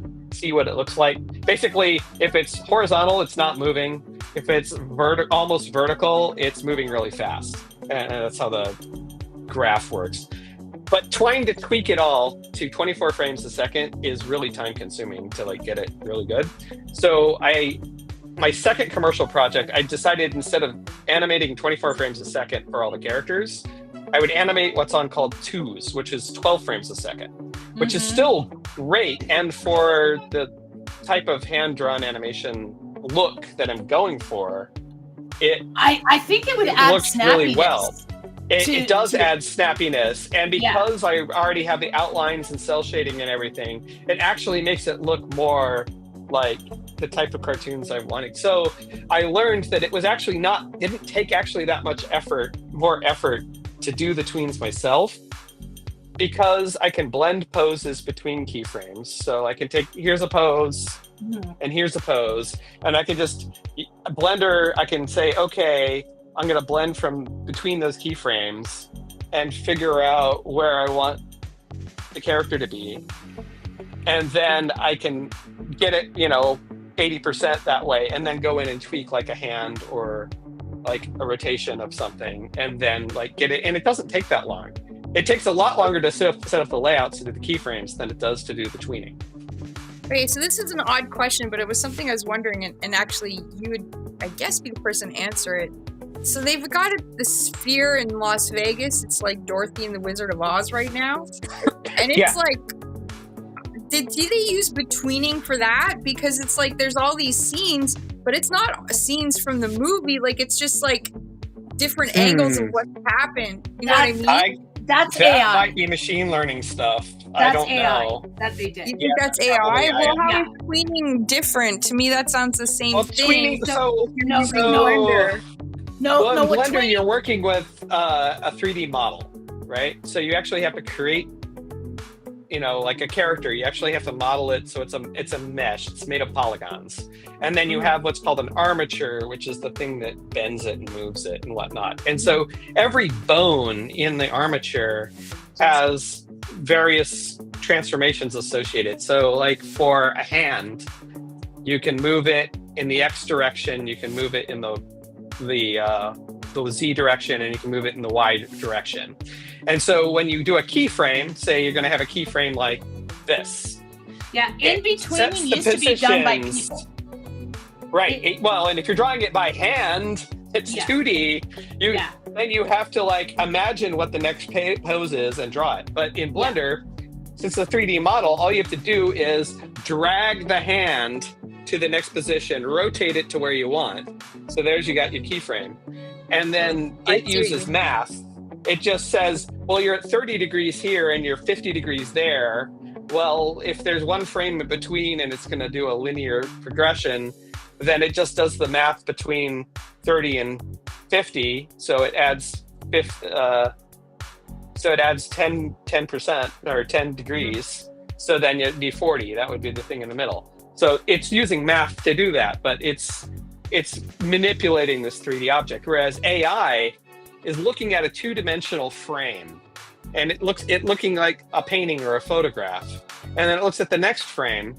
what it looks like. Basically, if it's horizontal, it's not moving. If it's almost vertical, it's moving really fast, and that's how the graph works. But trying to tweak it all to 24 frames a second is really time consuming to like get it really good. So my second commercial project, I decided instead of animating 24 frames a second for all the characters, I would animate what's called twos, which is 12 frames a second, which is still great. And for the type of hand-drawn animation look that I'm going for, I think it would add looks really well. It does add snappiness, and because I already have the outlines and cell shading and everything, it actually makes it look more like the type of cartoons I wanted. So I learned that it was actually didn't take actually that much more effort to do the tweens myself, because I can blend poses between keyframes. So I can here's a pose and here's a pose, and I can I can say, okay, I'm going to blend from between those keyframes and figure out where I want the character to be. And then I can get it, 80% that way, and then go in and tweak like a hand or like a rotation of something, and then like get it. And it doesn't take that long. It takes a lot longer to set up the layouts to do the keyframes than it does to do the tweening. Okay, so this is an odd question, but it was something I was wondering, and actually you would, I guess, be the person to answer it. So they've got the Sphere in Las Vegas. It's like Dorothy and the Wizard of Oz right now. And it's like, did they use betweening for that? Because it's like there's all these scenes, but it's not scenes from the movie. Like, it's just like different angles of what happened. You know what I mean? That's that AI. Might be machine learning stuff. That's I don't AI. know. That they did. You think that's AI? Well, how is tweening different? To me, that sounds the same thing. Tweening, so Blender. In Blender, you're working with a 3D model, right? So you actually have to create, like a character. You actually have to model it so it's a mesh. It's made of polygons. And then you have what's called an armature, which is the thing that bends it and moves it and whatnot. And so every bone in the armature has various transformations associated. So like for a hand, you can move it in the X direction, you can move it in the Z direction, and you can move it in the Y direction. And so when you do a keyframe, say you're going to have a keyframe like this. Yeah, in between used to be done by people. Right. And if you're drawing it by hand, it's 2D. Then you have to like imagine what the next pose is and draw it. But in Blender, since it's a 3D model, all you have to do is drag the hand to the next position, rotate it to where you want. So you got your keyframe. And then it uses math. It just says, well, you're at 30 degrees here and you're 50 degrees there. Well, if there's one frame in between and it's going to do a linear progression, then it just does the math between 30 and 50. So it adds 10% or 10 degrees. So then it'd be 40. That would be the thing in the middle. So it's using math to do that, but it's manipulating this 3D object. Whereas AI is looking at a two-dimensional frame, and it looking like a painting or a photograph. And then it looks at the next frame,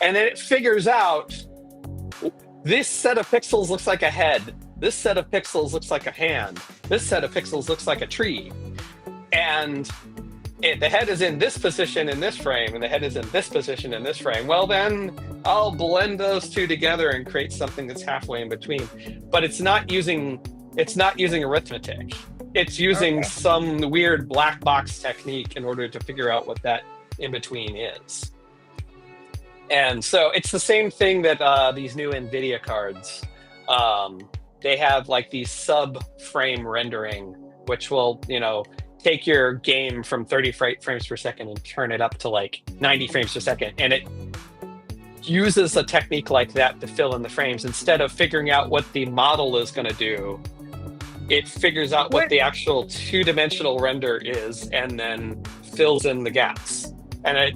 and then it figures out this set of pixels looks like a head. This set of pixels looks like a hand. This set of pixels looks like a tree. And the head is in this position in this frame, and the head is in this position in this frame. Well, then I'll blend those two together and create something that's halfway in between. But it's not using arithmetic. It's using some weird black box technique in order to figure out what that in between is. And so it's the same thing that these new NVIDIA cards, they have like these sub-frame rendering, which will, take your game from 30 frames per second and turn it up to like 90 frames per second. And it uses a technique like that to fill in the frames. Instead of figuring out what the model is going to do, it figures out what the actual two-dimensional render is and then fills in the gaps. And it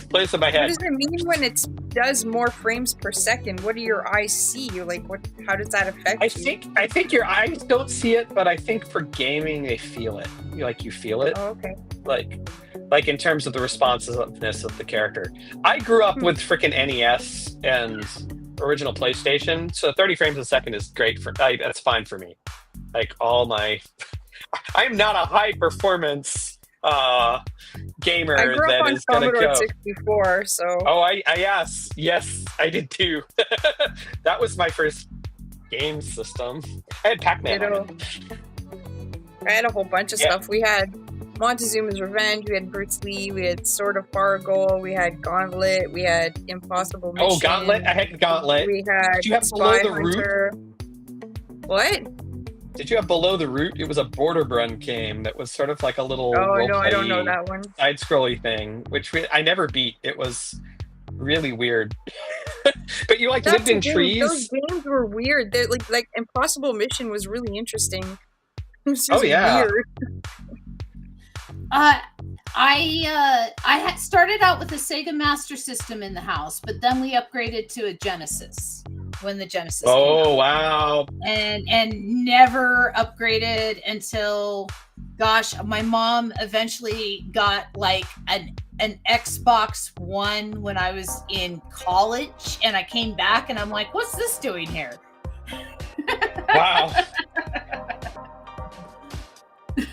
plays in my head. What does it mean when it does more frames per second? What do your eyes see? Like, how does that affect you? I think your eyes don't see it, but I think for gaming they feel it. You feel it. Oh, okay. Like in terms of the responsiveness of the character. I grew up with freaking NES and original PlayStation, so 30 frames a second is great that's fine for me. Like I'm not a high performance gamer. I grew up that on is gonna Commodore go. 64, so. Oh, I yes, I did too. That was my first game system. I had Pac-Man. I had a whole bunch of stuff. We had Montezuma's Revenge, we had Bruce Lee, we had Sword of Fargo, we had Gauntlet, we had Impossible Mission. Oh, Gauntlet! I had Gauntlet. We had Did you have Spy Below the Hunter. Root? What? Did you have Below the Root? It was a border run game that was sort of like a little no, I don't know that one. Side-scrolly thing, which I never beat. It was really weird. But you like lived in trees? Those games were weird. They're like Impossible Mission was really interesting. It was just weird. I had started out with a Sega Master System in the house, but then we upgraded to a Genesis when the Genesis came out. Wow. And never upgraded until, gosh, my mom eventually got like an Xbox One when I was in college, and I came back and I'm like, what's this doing here? Wow.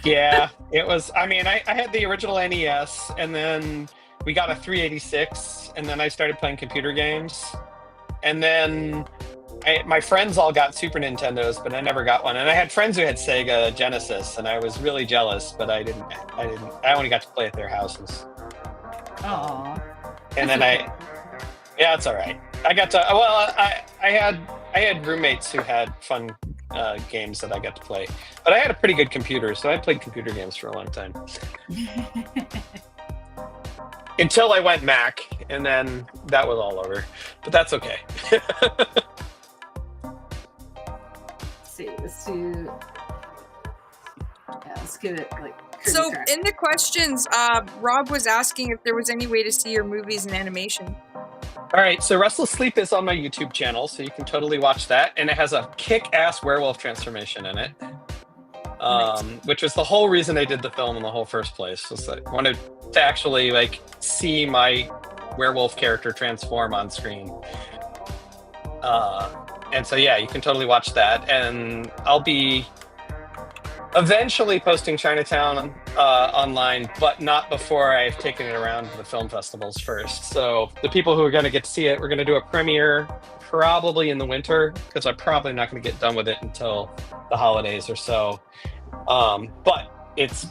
Yeah, it was. I mean, I had the original NES, and then we got a 386, and then I started playing computer games. And then my friends all got Super Nintendos, but I never got one. And I had friends who had Sega Genesis, and I was really jealous, but I didn't. I only got to play at their houses. Aww. And then yeah, it's all right. I got to. Well, I had roommates who had fun games that I got to play, but I had a pretty good computer, so I played computer games for a long time. Until I went Mac, and then that was all over. But that's okay. Let's do. Yeah, let's give it like. So in the questions, Rob was asking if there was any way to see your movies in animation. All right, so Restless Sleep is on my YouTube channel, so you can totally watch that, and it has a kick-ass werewolf transformation in it, which was the whole reason I did the film in the whole first place. Was I wanted to actually like see my werewolf character transform on screen, and so yeah, you can totally watch that, and I'll be eventually posting Chinatown online, but not before I've taken it around to the film festivals first. So the people who are going to get to see it, we're going to do a premiere probably in the winter, because I'm probably not going to get done with it until the holidays or so. But it's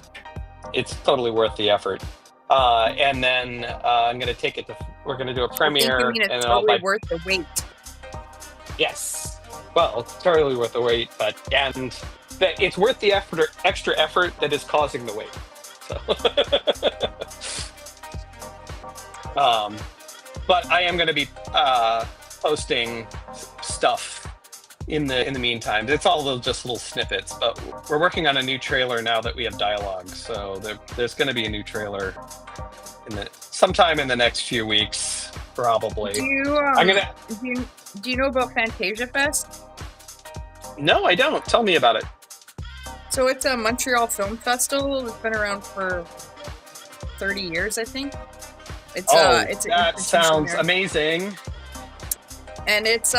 totally worth the effort. And then I'm going to take it to. We're going to do a premiere, and it's and totally worth the wait. Yes. Well, it's totally worth the wait, but it's worth the extra effort that is causing the wait. So, but I am going to be posting stuff in the meantime. It's all just little snippets, but we're working on a new trailer now that we have dialogue. So there's going to be a new trailer sometime in the next few weeks, probably. Do you know about Fantasia Fest? No, I don't. Tell me about it. So it's a Montreal Film Festival. It's been around for 30 years, I think. That sounds amazing. And it's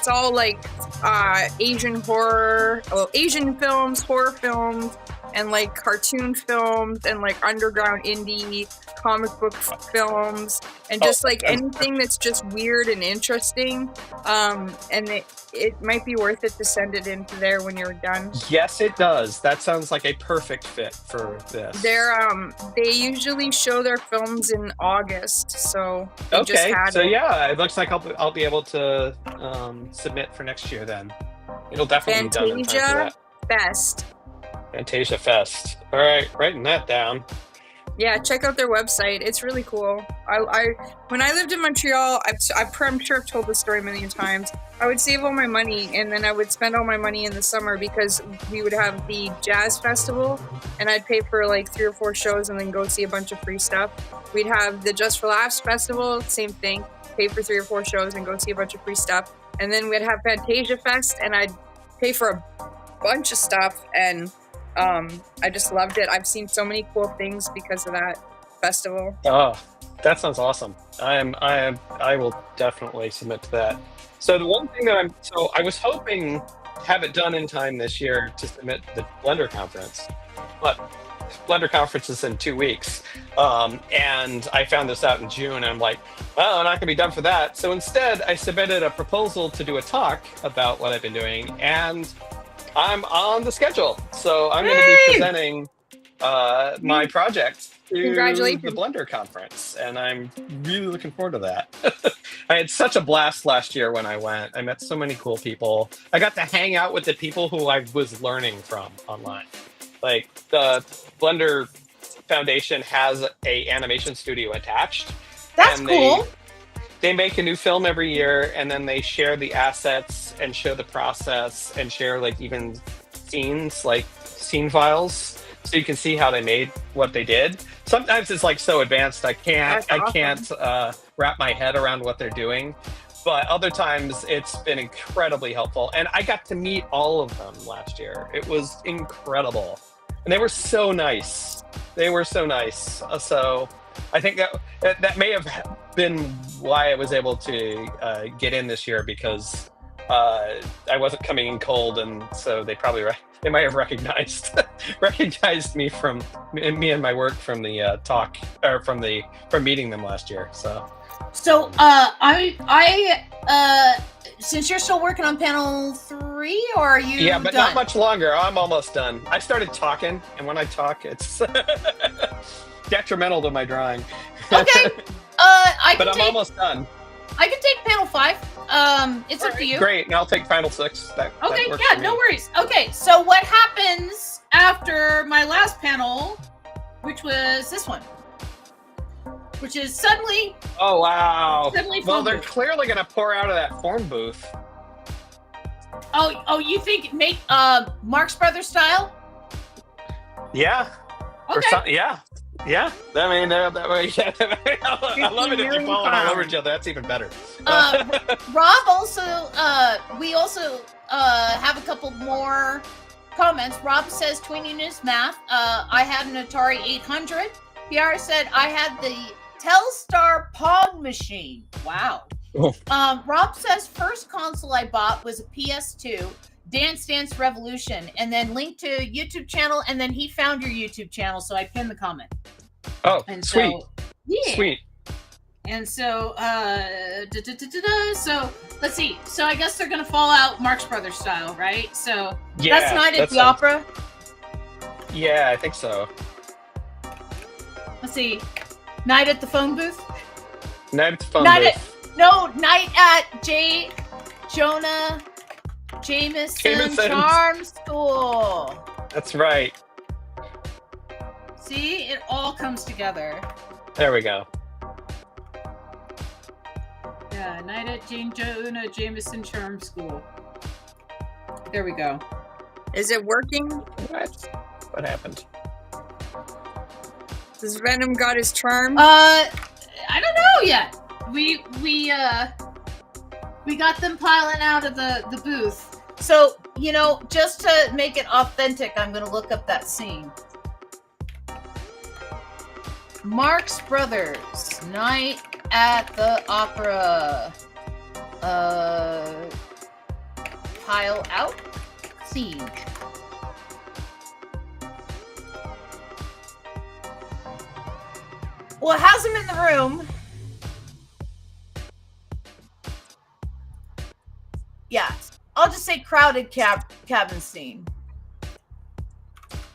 all like Asian films, horror films, and like cartoon films, and like underground indie comic book films, and just like anything that's just weird and interesting. And it might be worth it to send it into there when you're done. Yes, it does. That sounds like a perfect fit for this. They usually show their films in August, so it looks like I'll be able to submit for next year then. It'll definitely be done in time for that. Fantasia Fest. All right, writing that down. Yeah, check out their website. It's really cool. When I lived in Montreal, I'm sure I've told this story a million times. I would save all my money, and then I would spend all my money in the summer, because we would have the jazz festival, and I'd pay for like 3 or 4 shows and then go see a bunch of free stuff. We'd have the Just for Laughs festival, same thing, pay for 3 or 4 shows and go see a bunch of free stuff. And then we'd have Fantasia Fest, and I'd pay for a bunch of stuff, and I just loved it. I've seen so many cool things because of that festival. Oh, that sounds awesome. I will definitely submit to that. So the one thing that I was hoping to have it done in time this year to submit the Blender conference, but Blender conference is in 2 weeks. And I found this out in June, and I'm like, well, I'm not gonna be done for that. So instead I submitted a proposal to do a talk about what I've been doing, and I'm on the schedule, so I'm going to be presenting my project to the Blender conference, and I'm really looking forward to that. I had such a blast last year when I went. I met so many cool people. I got to hang out with the people who I was learning from online. Like, the Blender Foundation has a animation studio attached. That's cool. they make a new film every year, and then they share the assets and show the process and share like even scenes, like scene files, so you can see how they made what they did. Sometimes it's like so advanced I can't wrap my head around what they're doing, but other times it's been incredibly helpful. And I got to meet all of them last year. It was incredible, and they were so nice. So I think that may have been why I was able to get in this year, because I wasn't coming in cold, and so they probably they might have recognized me from me and my work from the talk, or from meeting them last year. So I since you're still working on panel 3, or are you? Yeah, but done? not much longer. I'm almost done. I started talking, and when I talk, it's detrimental to my drawing. Okay. But I'm almost done. I can take panel 5. It's up to you. Great, and I'll take panel 6. Okay, yeah, no worries. Okay, so what happens after my last panel, which was this one, which is suddenly. Oh wow! Well, they're clearly gonna pour out of that form booth. Oh, you think make Marx Brothers style? Yeah. Okay. Yeah. I mean, that way. I love it if you fall all over each other. That's even better. Rob also. We also have a couple more comments. Rob says tweening is math. I had an Atari 800. PR said I had the Telstar Pong machine. Wow. Oh. Rob says first console I bought was a PS2, Dance Dance Revolution, and then linked to YouTube channel, and then he found your YouTube channel, so I pinned the comment. Oh, and sweet. So, yeah. Sweet. And so, so let's see. So I guess they're gonna fall out Marx Brothers style, right? So Yeah, that's Night at the sounds- Opera. Yeah, I think so. Let's see. Night at the phone booth. Night at the phone Night booth. Night at Jonah Jameson Charm School. That's right. See, it all comes together. There we go. Yeah, Night at Jonah Jameson Charm School. There we go. Is it working? What happened? Has Venom got his charm? I don't know yet. We got them piling out of the booth. So, just to make it authentic, I'm going to look up that scene. Marx Brothers, Night at the Opera. Pile out scene. Well, it has him in the room. Yeah, I'll just say crowded cabin scene.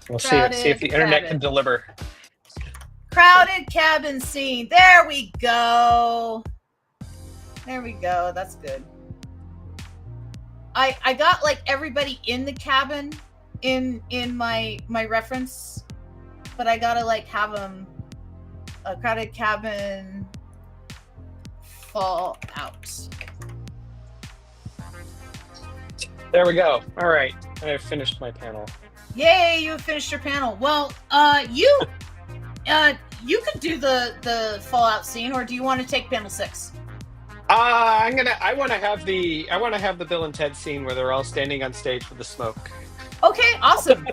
We'll see if the internet can deliver. Crowded cabin scene. There we go. That's good. I got like everybody in the cabin in my reference, but I gotta like have them a crowded cabin fall out. There we go. All right, I have finished my panel. Yay! You have finished your panel. Well, you could do the fallout scene, or do you want to take panel 6? I want to have the Bill and Ted scene where they're all standing on stage with the smoke. Okay, awesome.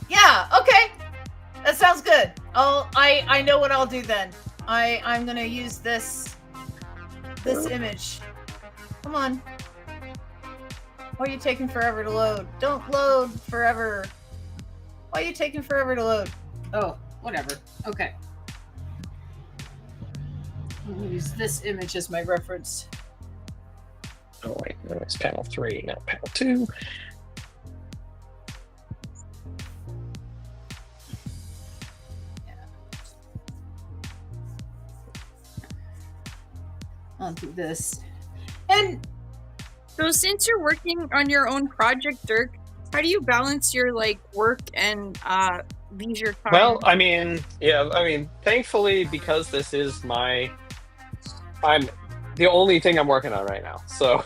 Yeah, okay. That sounds good. I know what I'll do then. I'm gonna use this image. Come on. Why are you taking forever to load? Don't load forever. Why are you taking forever to load? Oh, whatever. Okay. I'll use this image as my reference. Oh wait, no, it's panel 3, not panel 2. I'll do this. And so since you're working on your own project, Dirk, how do you balance your work and leisure time? Well, I mean, thankfully, because this is I'm the only thing I'm working on right now. So,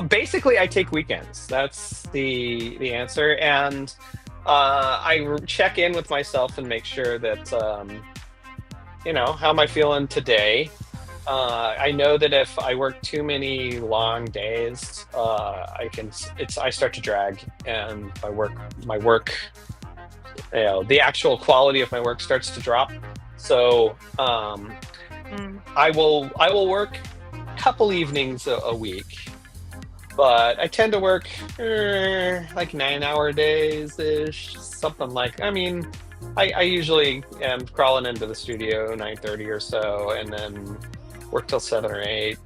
basically, I take weekends. That's the answer, and I check in with myself and make sure that how am I feeling today. I know that if I work too many long days, I start to drag, and my work, the actual quality of my work starts to drop. So I will work a couple evenings a week, but I tend to work like 9-hour days ish, something like. I mean, I usually am crawling into the studio 9:30 or so, and then work till 7 or 8,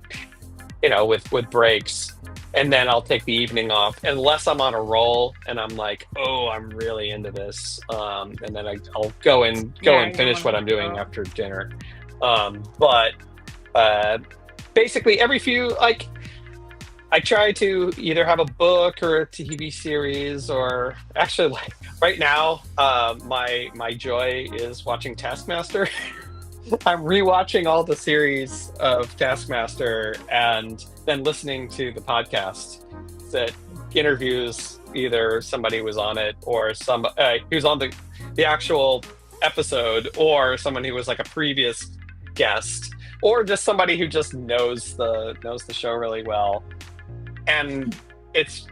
with breaks, and then I'll take the evening off unless I'm on a roll and I'm like, oh, I'm really into this, and then I'll go and finish what I'm doing after dinner. But basically, every few I try to either have a book or a TV series, or actually, like right now, my joy is watching Taskmaster. I'm rewatching all the series of Taskmaster and then listening to the podcast that interviews either somebody who was on it or who's on the actual episode, or someone who was like a previous guest, or just somebody who just knows the show really well. And it's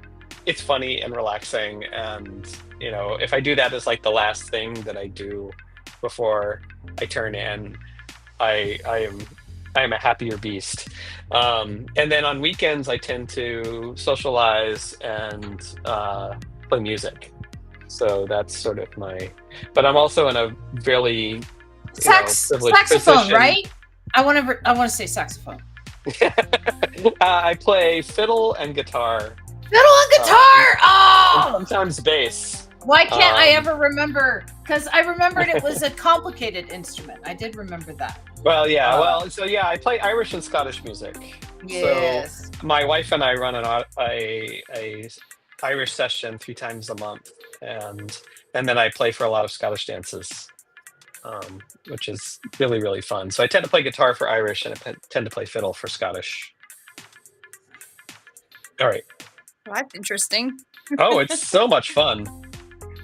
funny and relaxing, and if I do that as like the last thing that I do before I turn in, I am a happier beast. And then on weekends I tend to socialize and play music. So that's sort of but I'm also in a really privileged saxophone position. Right? I want to say saxophone. I play fiddle and guitar. Fiddle and guitar! And sometimes bass. Why can't I ever remember? Because I remembered it was a complicated instrument. I did remember that. Well, yeah. I play Irish and Scottish music. Yes. So my wife and I run a Irish session 3 times a month, and then I play for a lot of Scottish dances, which is really, really fun. So I tend to play guitar for Irish, and I tend to play fiddle for Scottish. All right. Well, that's interesting. Oh, it's so much fun.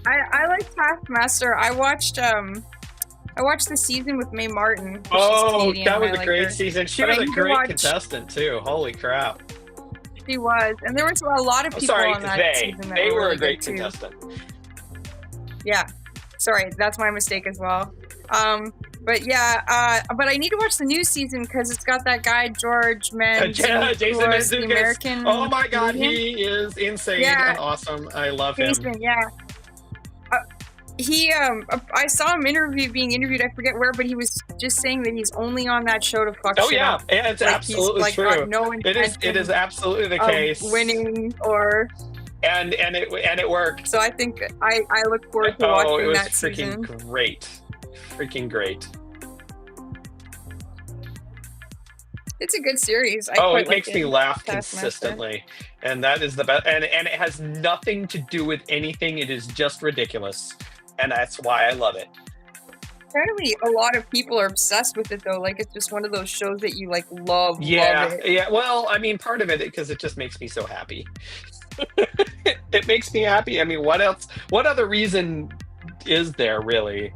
I like Taskmaster. I watched the season with Mae Martin. Oh, that was a great season. She was a great contestant too. Holy crap. She was. And there was a lot of people on that season. They were a great contestant. Yeah. Sorry, that's my mistake as well. But yeah, but I need to watch the new season because it's got that guy George Mantzoukas, the American. Oh my God, he is insane and awesome. I love him. Yeah. I saw him being interviewed. I forget where, but he was just saying that he's only on that show to fuck shit up. Yeah, it's absolutely true. No it is absolutely the case. Winning or. And it worked. So I think I look forward to watching that season. It was freaking great. It's a good series. It makes me laugh consistently, and that is the best. And it has nothing to do with anything. It is just ridiculous, and that's why I love it. Apparently, a lot of people are obsessed with it, though. Like, it's just one of those shows that you love. Yeah, love it. Yeah. Well, I mean, part of it because it just makes me so happy. It makes me happy. I mean, what else? What other reason is there really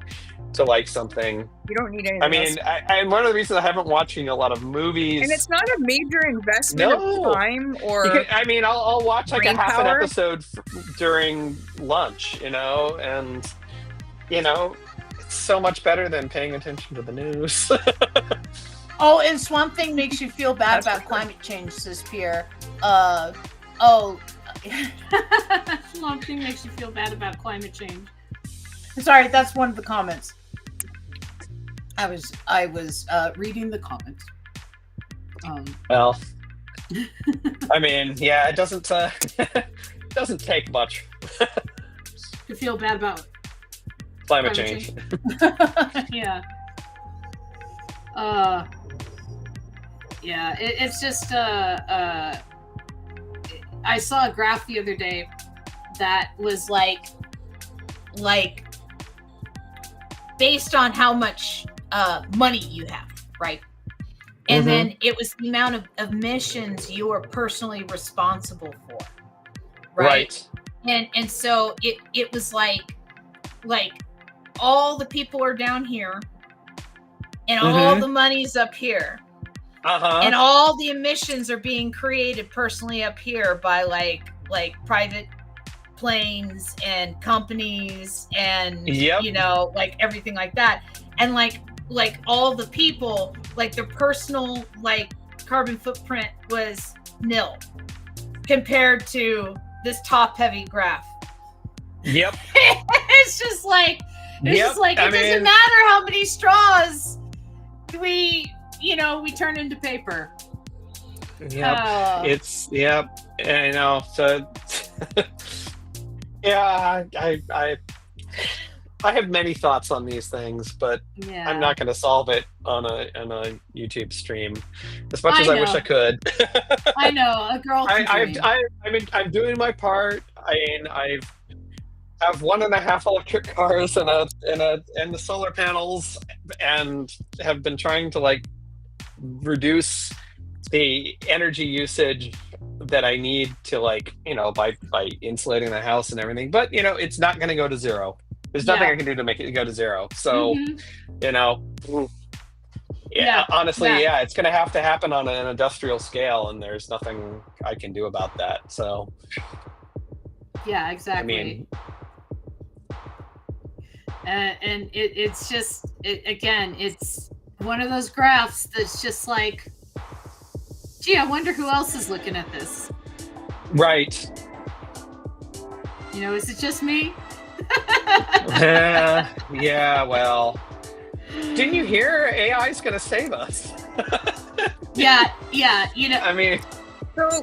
to like something? You don't need anything. I mean, and one of the reasons I haven't watching a lot of movies, and it's not a major investment of time or. I'll watch like a half an power. episode during lunch, and it's so much better than paying attention to the news. Oh, and Swamp Thing makes you feel bad about climate change, says Pierre. Swamp Thing makes you feel bad about climate change. Sorry, that's one of the comments. I was reading the comments. Well, I mean, yeah, it doesn't take much to feel bad about climate change. Yeah. Yeah, it's just I saw a graph the other day that was like like based on how much money you have, right? And then it was the amount of missions you were personally responsible for, right? And so it was like all the people are down here, and all the money's up here, and all the emissions are being created personally up here by like private planes and companies and you know, like everything like that, and like all the people, like their personal like carbon footprint was nil compared to this top heavy graph. It's just like it doesn't matter how many straws we turn into paper. It's I know. So yeah, I have many thoughts on these things, but I'm not going to solve it on a YouTube stream, as much as I wish I could. I know, a girl. I'm doing my part. I mean, I have 1.5 electric cars and the solar panels, and have been trying to like reduce the energy usage that I need to, like, you know, by insulating the house and everything. But you know, it's not going to go to zero. There's nothing I can do to make it go to zero. So, you know, honestly, it's going to have to happen on an industrial scale, and there's nothing I can do about that. So, yeah, exactly. I mean, and it's just, again, it's one of those graphs that's just like, gee, I wonder who else is looking at this. Right. You know, is it just me? Yeah, well, didn't you hear AI's gonna save us? yeah, you know, I mean, so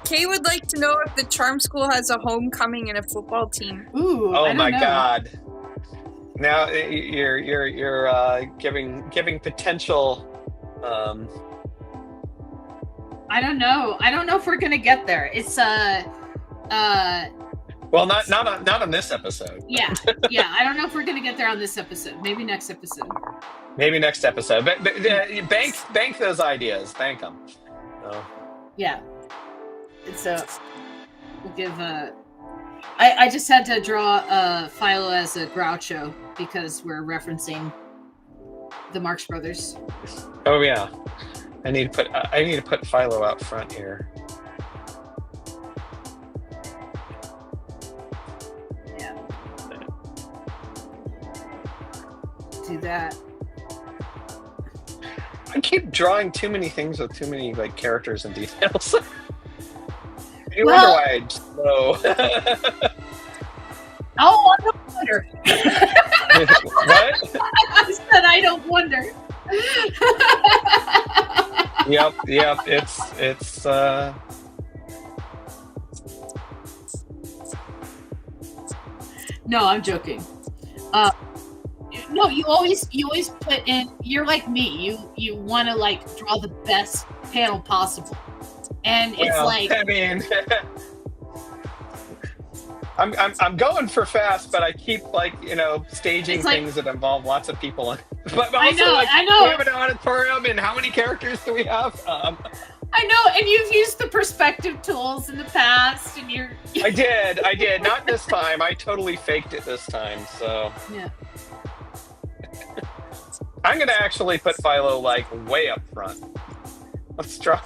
Kay would like to know if the charm school has a homecoming and a football team. Ooh, oh my god, now you're giving potential. I don't know if we're gonna get there. It's well, not on this episode. Yeah. I don't know if we're gonna get there on this episode. Maybe next episode. But bank those ideas. Bank them. Yeah. So we'll give. I just had to draw Philo as a Groucho because we're referencing the Marx Brothers. Oh yeah, I need to put Philo out front here. Do that. I keep drawing too many things with too many like characters and details. You wonder why I slow. Oh, I don't wonder. What? I said I don't wonder. Yep. It's No, I'm joking. No, you always put in. You're like me. You want to like draw the best panel possible, and it's like. I mean, I'm going for fast, but I keep like, you know, staging things that involve lots of people. But also, I know. We have an auditorium, and how many characters do we have? I know, and you've used the perspective tools in the past, and you're. I did. Not this time. I totally faked it this time. So. Yeah. I'm gonna actually put Philo like way up front. Let's draw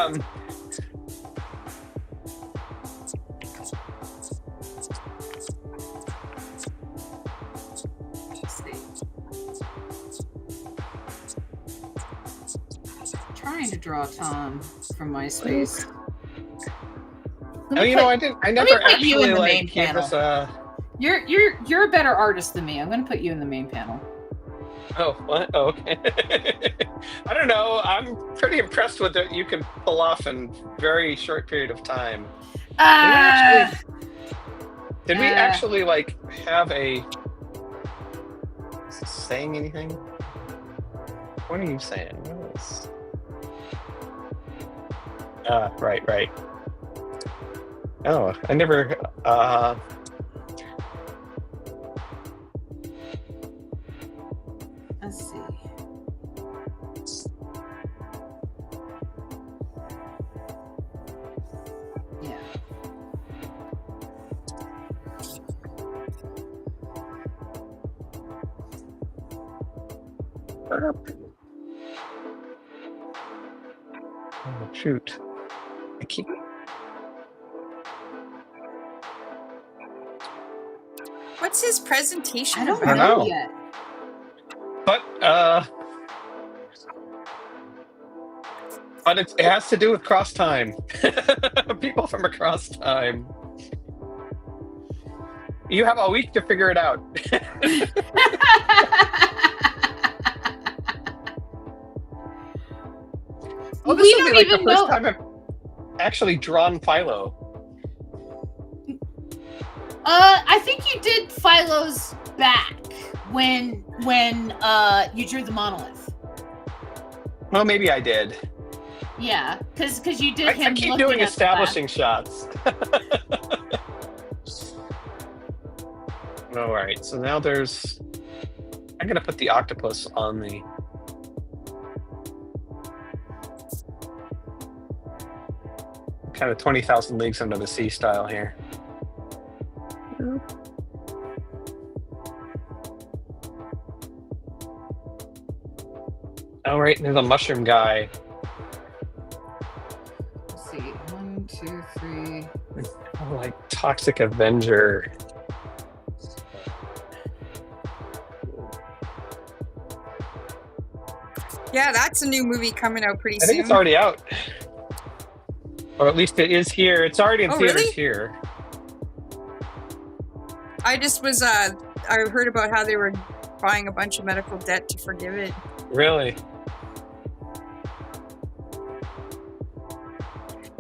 him. Trying to draw Tom from MySpace. I never actually like gave us a. You're a better artist than me. I'm gonna put you in the main panel. Oh, what? Oh, okay. I don't know. I'm pretty impressed with what you can pull off in a very short period of time. Did we actually like have a saying anything? What are you saying? Right. Oh, I never. Oh, shoot. I keep... What's his presentation? I don't I don't know know. yet. But it has to do with cross time. People from across time. You have a week to figure it out. Well, this will be like the first time I've actually drawn Philo. I think you did Philo's back when you drew the monolith. Well, maybe I did. Yeah, because you did him. I keep looking doing at establishing shots. All right, so now there's... I'm going to put the octopus on the... kind of 20,000 Leagues Under the Sea style here. All right, there's a mushroom guy. Let's see, 1, 2, 3. Like Toxic Avenger. Yeah, that's a new movie coming out pretty I soon. think it's already out. Or at least it is here. It's already in theaters really? here. I just was, I heard about how they were buying a bunch of medical debt to forgive it. Really?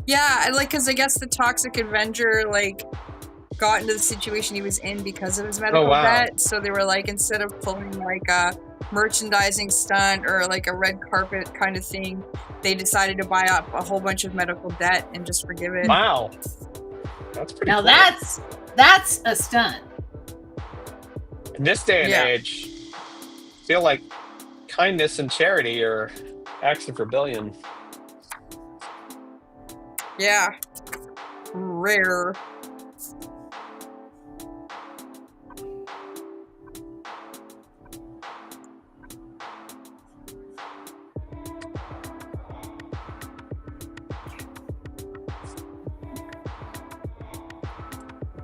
Yeah, because I guess the Toxic Avenger, got into the situation he was in because of his medical debt. So they were like, instead of pulling, a merchandising stunt or, a red carpet kind of thing, they decided to buy up a whole bunch of medical debt and just forgive it. Wow. That's pretty Now cool. that's a stunt. In this day and age, I feel like kindness and charity are acts of rebellion. Yeah. Rare.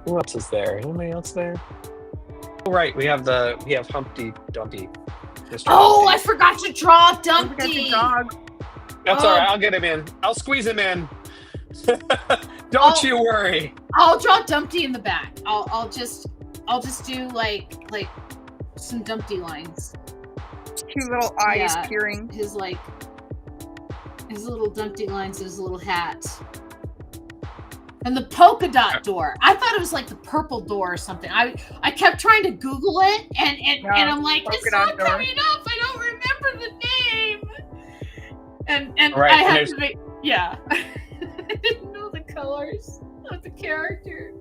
Who else is there? Anybody else there? Oh, right, we have Humpty Dumpty. Mr. Oh, Humpty. I forgot to draw Don't forget Dumpty. the dog. That's all right. I'll get him in. I'll squeeze him in. Don't you worry. I'll draw Dumpty in the back. I'll just do some Dumpty lines. Cute little eyes peering. His little Dumpty lines, his little hat. And the polka dot door. I thought it was like the purple door or something. I kept trying to Google it and I'm like, it's not coming up. I don't remember the name. And right, I had to make I didn't know the colors of the character.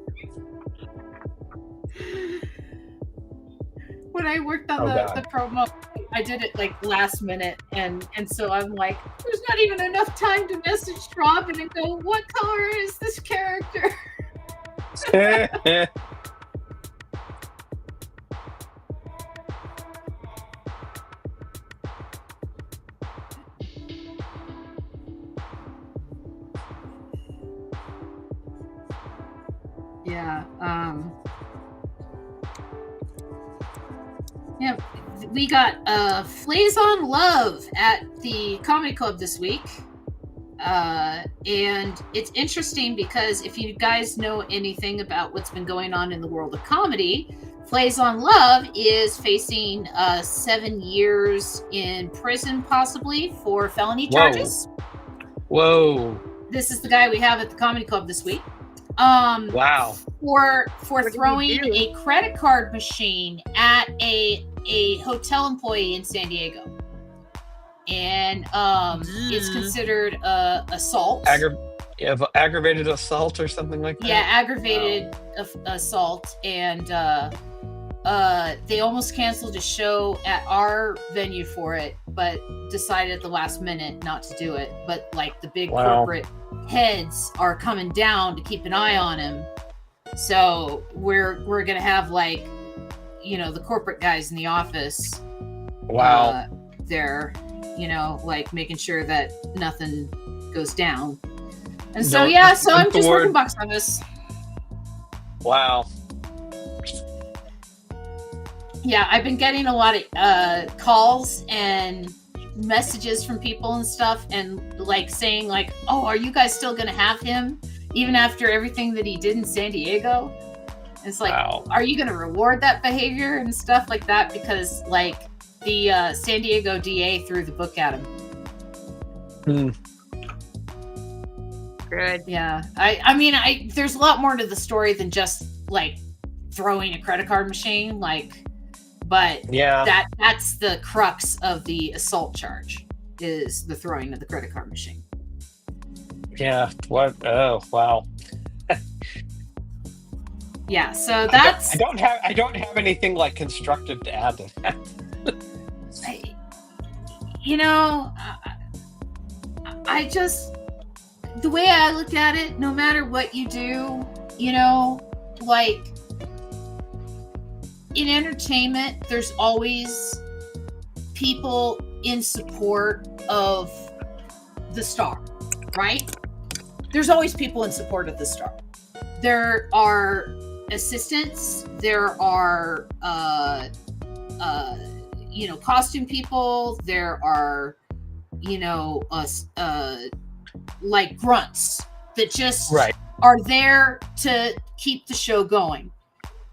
When I worked on the promo, I did it last minute, and so I'm like, there's not even enough time to message Robin and go, what color is this character? Yeah, we got Flazon Love at the Comedy Club this week. And it's interesting because if you guys know anything about what's been going on in the world of comedy, Flazon Love is facing 7 years in prison, possibly, for felony charges. Whoa. This is the guy we have at the Comedy Club this week. Wow. For throwing a credit card machine at a hotel employee in San Diego. And it's considered assault. Aggravated assault or something like that? Yeah, aggravated assault. And they almost canceled a show at our venue for it, but decided at the last minute not to do it. But the big corporate heads are coming down to keep an eye on him. So we're gonna have the corporate guys in the office there, like making sure that nothing goes down. And so, yeah, so I'm just working box office. Wow. Yeah, I've been getting a lot of calls and messages from people and stuff, and like saying like, oh, are you guys still going to have him even after everything that he did in San Diego? And it's like, wow. Are you going to reward that behavior and stuff like that? Because like the San Diego DA threw the book at him. Good. Yeah. I mean, there's a lot more to the story than just like throwing a credit card machine, but yeah, that's the crux of the assault charge, is the throwing of the credit card machine. Yeah. What? Oh, wow. Yeah. So that's. I don't have anything like constructive to add to that. I just, the way I look at it, no matter what you do, like in entertainment, there's always people in support of the star, right? There's always people in support of the star. There are assistants, there are, costume people, there are, like grunts that just are there to keep the show going.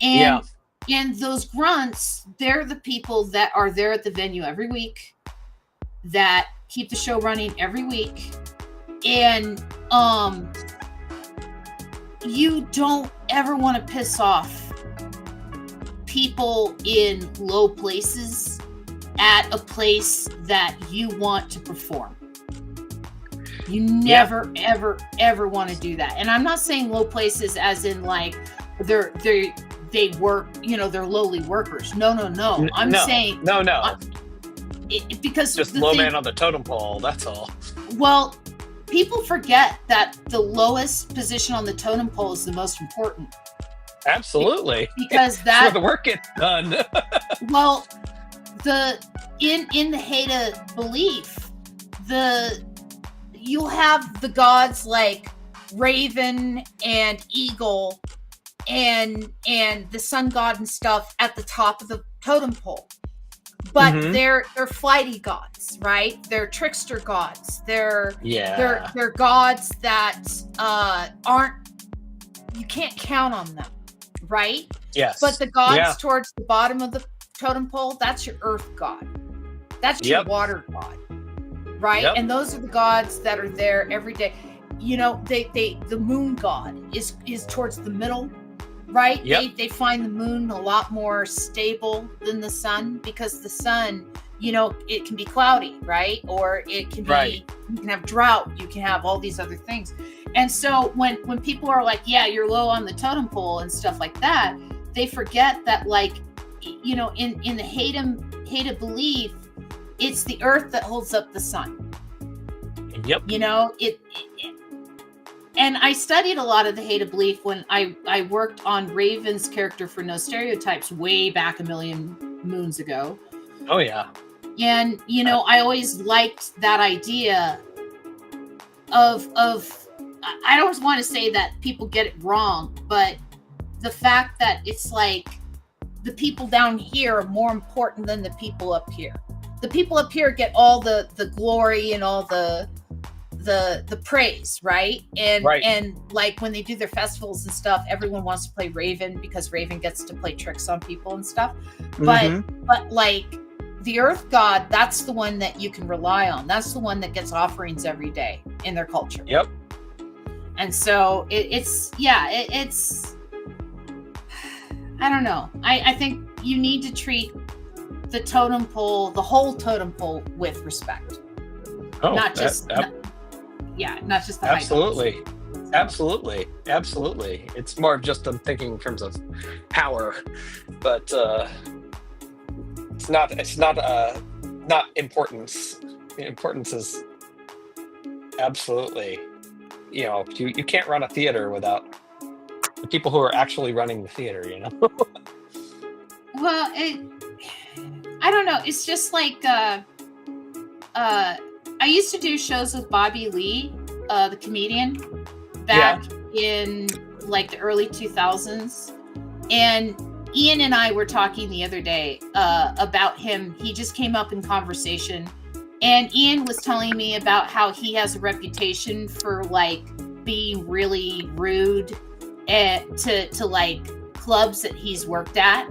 And those grunts, they're the people that are there at the venue every week, that keep the show running every week. And you don't ever want to piss off people in low places at a place that you want to perform. You never, ever, ever want to do that. And I'm not saying low places as in like they work, they're lowly workers. No. I'm saying no. Because just low man on the totem pole. That's all. Well, people forget that the lowest position on the totem pole is the most important. Absolutely. Because that's where the work gets done. Well, in the Haida belief, you'll have the gods like Raven and Eagle and the sun god and stuff at the top of the totem pole. But they're flighty gods, right? They're trickster gods. They're gods that aren't, you can't count on them, right? Yes. But the gods towards the bottom of the totem pole, that's your earth god. That's your water god, right? Yep. And those are the gods that are there every day. The moon god is towards the middle, right? Yep. They find the moon a lot more stable than the sun, because the sun, it can be cloudy, right? Or it can be, you can have drought, you can have all these other things. And so when people are like, yeah, you're low on the totem pole and stuff like that, they forget that, like, in the Haida belief, it's the earth that holds up the sun. Yep. And I studied a lot of the Haida belief when I worked on Raven's character for No Stereotypes way back a million moons ago. Oh, yeah. And, I always liked that idea of I don't want to say that people get it wrong, but the fact that it's like the people down here are more important than the people up here. The people up here get all the glory and all the praise, right? And like when they do their festivals and stuff, everyone wants to play Raven because Raven gets to play tricks on people and stuff. But like the earth god, that's the one that you can rely on. That's the one that gets offerings every day in their culture. Yep. And so it's I don't know. I think you need to treat the totem pole, the whole totem pole, with respect. Oh, not just the absolutely. Absolutely. It's more of just I'm thinking in terms of power, but it's not importance. Importance is absolutely, you can't run a theater without the people who are actually running the theater, Well, I don't know. It's just like I used to do shows with Bobby Lee, the comedian, back in like the early 2000s. And Ian and I were talking the other day about him. He just came up in conversation, and Ian was telling me about how he has a reputation for like being really rude to like clubs that he's worked at.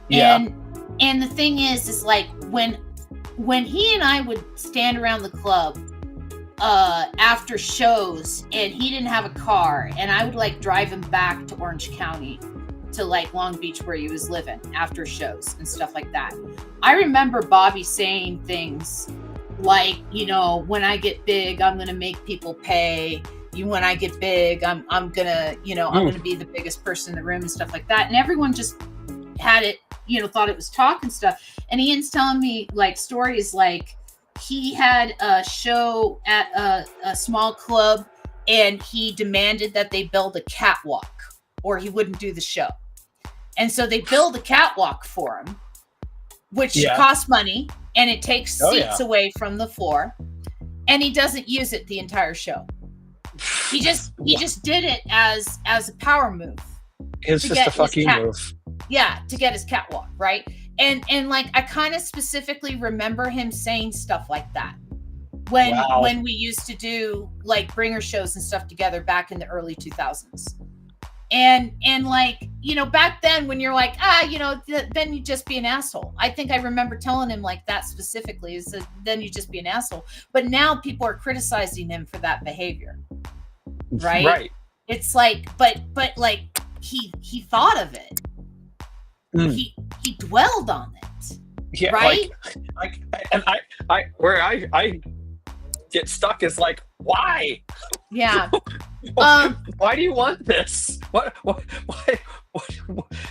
Yeah. And the thing is like when he and I would stand around the club after shows, and he didn't have a car, and I would like drive him back to Orange County to like Long Beach where he was living after shows and stuff like that. I remember Bobby saying things like, you know, when I get big, I'm gonna make people pay. When I get big, I'm gonna, you know, I'm gonna be the biggest person in the room and stuff like that. And everyone just had it, you know, thought it was talk and stuff. And Ian's telling me like stories like he had a show at a small club, and he demanded that they build a catwalk or he wouldn't do the show. And so they build a catwalk for him, which costs money, and it takes seats away from the floor, and he doesn't use it the entire show. He just did it as a power move. It's just a fucking move. Yeah, to get his catwalk, right? And like I kind of specifically remember him saying stuff like that when we used to do like bringer shows and stuff together back in the early 2000s. And like, you know, back then when you're like, you know, then you just be an asshole. I think I remember telling him like that specifically, is that then you just be an asshole. But now people are criticizing him for that behavior. Right? Right. It's like, but like he thought of it. He dwelled on it. Yeah, right? Like and I where I get stuck is like, why? Yeah. Why do you want this? Why?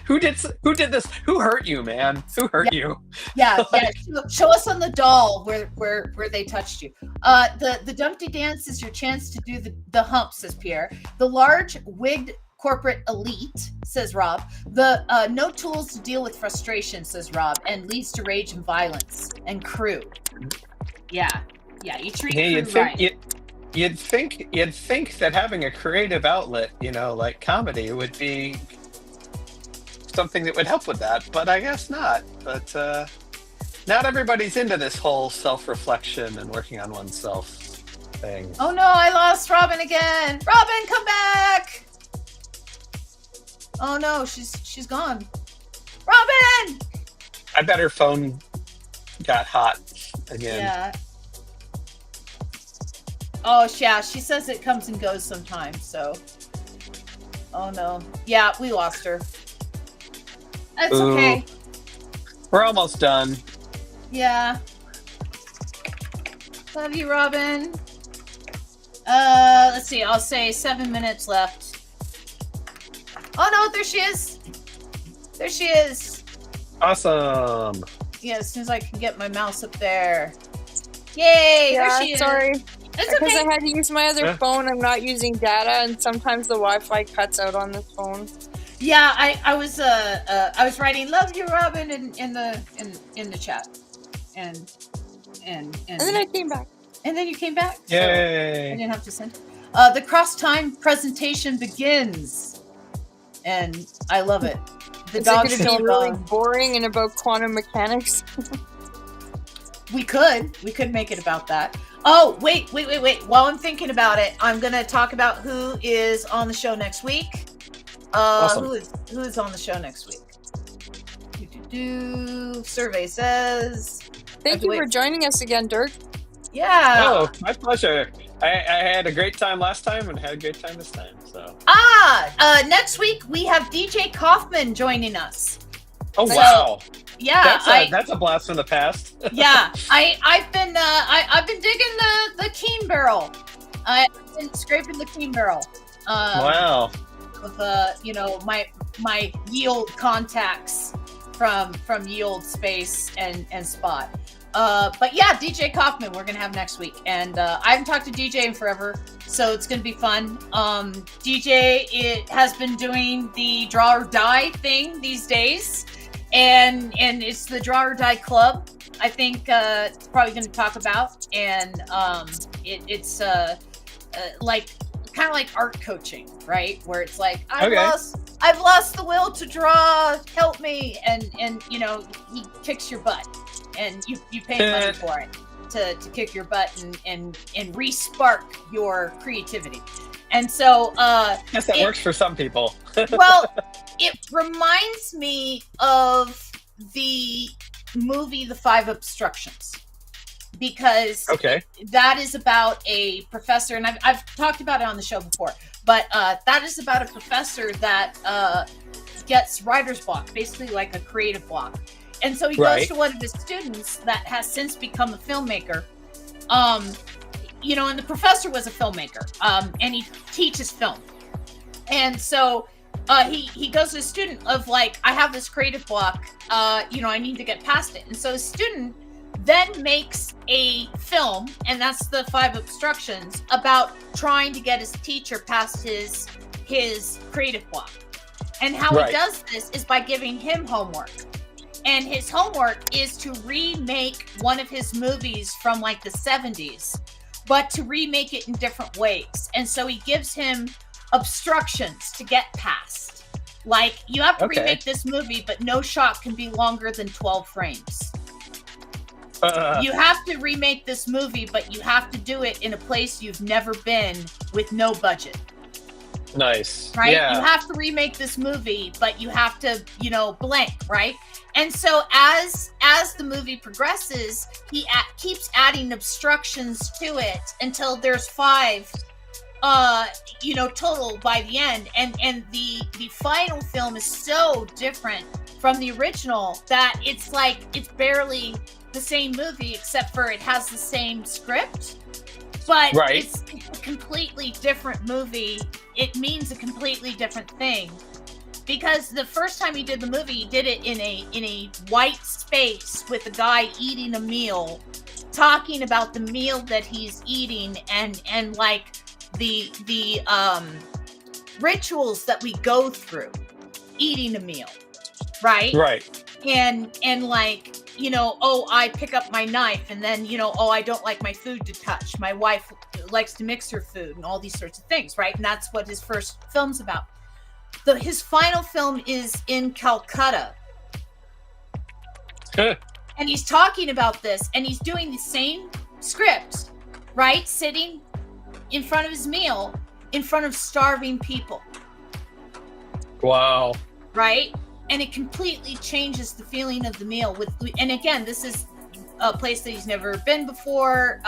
Who did this? Who hurt you, man? Who hurt you? Yeah, like, show us on the doll where they touched you. The Dumpty Dance is your chance to do the hump, says Pierre. The large wigged corporate elite, says Rob. The no tools to deal with frustration, says Rob, and leads to rage and violence. And crew. Yeah, you treat crew right. You'd think that having a creative outlet, you know, like comedy, would be something that would help with that, but I guess not. But not everybody's into this whole self-reflection and working on oneself thing. Oh no, I lost Robin again. Robin, come back! Oh no, she's gone. Robin! I bet her phone got hot again. Yeah. Oh yeah, she says it comes and goes sometimes, so. Oh no. Yeah, we lost her. That's okay. We're almost done. Yeah. Love you, Robin. Let's see, I'll say 7 minutes left. Oh no, there she is. There she is. Awesome. Yeah, as soon as I can get my mouse up there. Yay, there she is. Sorry. It's Because okay. I had to use my other phone, I'm not using data, and sometimes the Wi-Fi cuts out on this phone. Yeah, I was writing "Love you, Robin" in the chat, and then I came back. And then you came back. Yay! So I didn't have to send. The cross time presentation begins, and I love it. The Is dogs it going to be really boring and about quantum mechanics? We could make it about that. Oh, wait. While I'm thinking about it, I'm going to talk about who is on the show next week. Awesome. Who is on the show next week? Survey says. Thank you for joining us again, Dirk. Yeah. Oh, my pleasure. I had a great time last time and had a great time this time. So. Next week we have DJ Kaufman joining us. Oh wow. Yeah, that's a blast from the past. Yeah, I've been digging the Keen barrel. I've been scraping the Keen barrel. Wow. With my yield contacts from Yield Space and Spot. But yeah, DJ Kaufman we're gonna have next week, and I haven't talked to DJ in forever, so it's gonna be fun. DJ has been doing the draw or die thing these days. And it's the Draw or Die Club. I think it's probably going to talk about, and it's like kind of like art coaching, right? Where it's like I've lost the will to draw. Help me, and you know, he kicks your butt, and you pay money for it to kick your butt and re-spark your creativity. And so yes, that works for some people. Well, it reminds me of the movie The Five Obstructions, because that is about a professor, and I've talked about it on the show before, but that is about a professor that gets writer's block, basically like a creative block. And so he goes to one of his students that has since become a filmmaker. You know, and the professor was a filmmaker, and he teaches film. And so he goes to a student of like, I have this creative block, you know, I need to get past it. And so his student then makes a film, and that's The Five Obstructions, about trying to get his teacher past his creative block. And how he does this is by giving him homework. And his homework is to remake one of his movies from like the 70s, but to remake it in different ways. And so he gives him obstructions to get past. Like, you have to remake this movie, but no shot can be longer than 12 frames. You have to remake this movie, but you have to do it in a place you've never been with no budget. Nice. Right? Yeah. You have to remake this movie, but you have to, you know, blank, right? And so as the movie progresses, he keeps adding obstructions to it until there's 5, you know, total by the end. And the final film is so different from the original that it's like, it's barely the same movie, except for it has the same script. But it's a completely different movie. It means a completely different thing. Because the first time he did the movie, he did it in a white space with a guy eating a meal, talking about the meal that he's eating and like the rituals that we go through eating a meal, right? Right. And like, you know, oh, I pick up my knife, and then, you know, oh, I don't like my food to touch. My wife likes to mix her food, and all these sorts of things, right? And that's what his first film's about. His final film is in Calcutta. And he's talking about this, and he's doing the same script, right? Sitting in front of his meal, in front of starving people. Wow. Right? And it completely changes the feeling of the meal. And again, this is a place that he's never been before,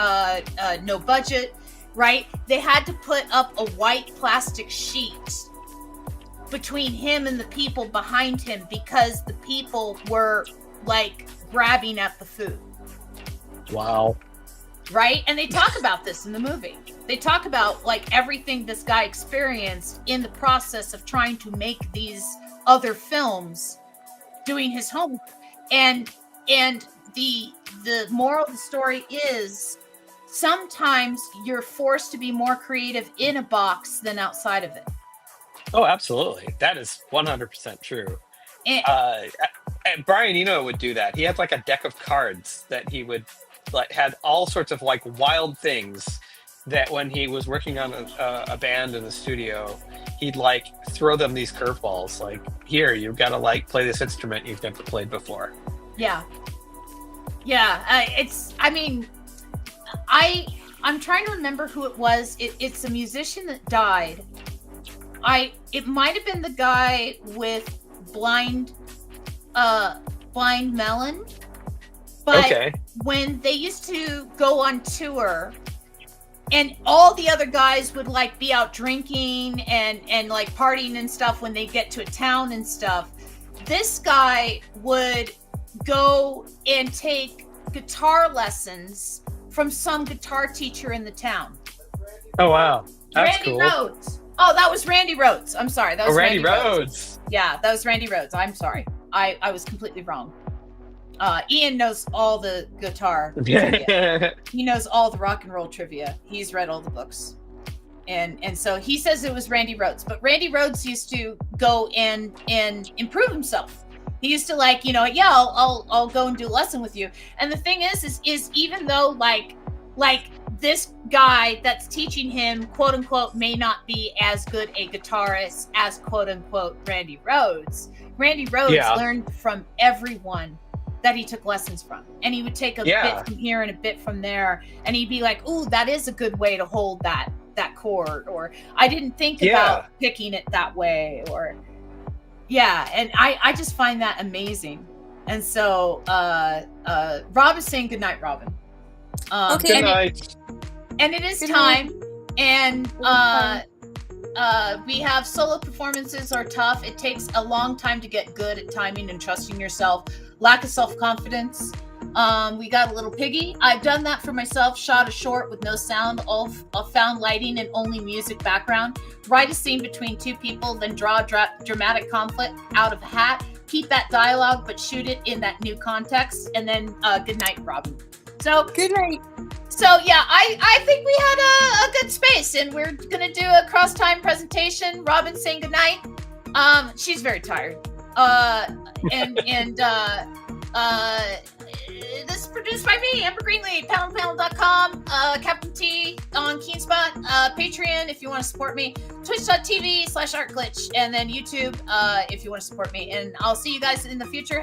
no budget, right? They had to put up a white plastic sheet between him and the people behind him because the people were like grabbing at the food. Wow. Right? And they talk about this in the movie. They talk about like everything this guy experienced in the process of trying to make these other films, doing his homework. And the moral of the story is sometimes you're forced to be more creative in a box than outside of it. Oh, absolutely. That is 100% true. And Brian Eno would do that. He had like a deck of cards that he would like had all sorts of like wild things that when he was working on a band in the studio, he'd like throw them these curveballs. Like, here, you've got to like play this instrument you've never played before. Yeah. I'm trying to remember who it was. It's a musician that died. It might have been the guy with Blind Melon. But when they used to go on tour and all the other guys would like be out drinking and like partying and stuff when they get to a town and stuff, this guy would go and take guitar lessons from some guitar teacher in the town. Oh, wow. That's Randy cool. Rhoads. Oh, that was Randy Rhoads. I'm sorry. That was Randy Rhoads. Yeah, that was Randy Rhoads. I'm sorry. I was completely wrong. Ian knows all the guitar trivia. He knows all the rock and roll trivia. He's read all the books. And so he says it was Randy Rhoads. But Randy Rhoads used to go and improve himself. He used to like, you know, yeah, I'll go and do a lesson with you. And the thing is even though like this guy that's teaching him, quote unquote, may not be as good a guitarist as quote unquote Randy Rhoads. Randy Rhoads learned from everyone that he took lessons from, and he would take a bit from here and a bit from there, and he'd be like, "Ooh, that is a good way to hold that chord," or "I didn't think about picking it that way," or and I just find that amazing. And so Rob is saying good night, Robin. Okay. Good night. And it is time, and we have solo performances are tough. It takes a long time to get good at timing and trusting yourself. Lack of self-confidence. We got a little piggy. I've done that for myself. Shot a short with no sound, all found lighting and only music background. Write a scene between two people, then draw dramatic conflict out of a hat. Keep that dialogue, but shoot it in that new context. And then good night, Robin. So good night. So yeah, I think we had a good space, and we're gonna do a cross time presentation. Robin saying good night. She's very tired. This is produced by me, Amber Greenlee, panelpanel.com, Captain T on Keenspot, Patreon if you want to support me, twitch.tv/artglitch, and then YouTube if you want to support me. And I'll see you guys in the future.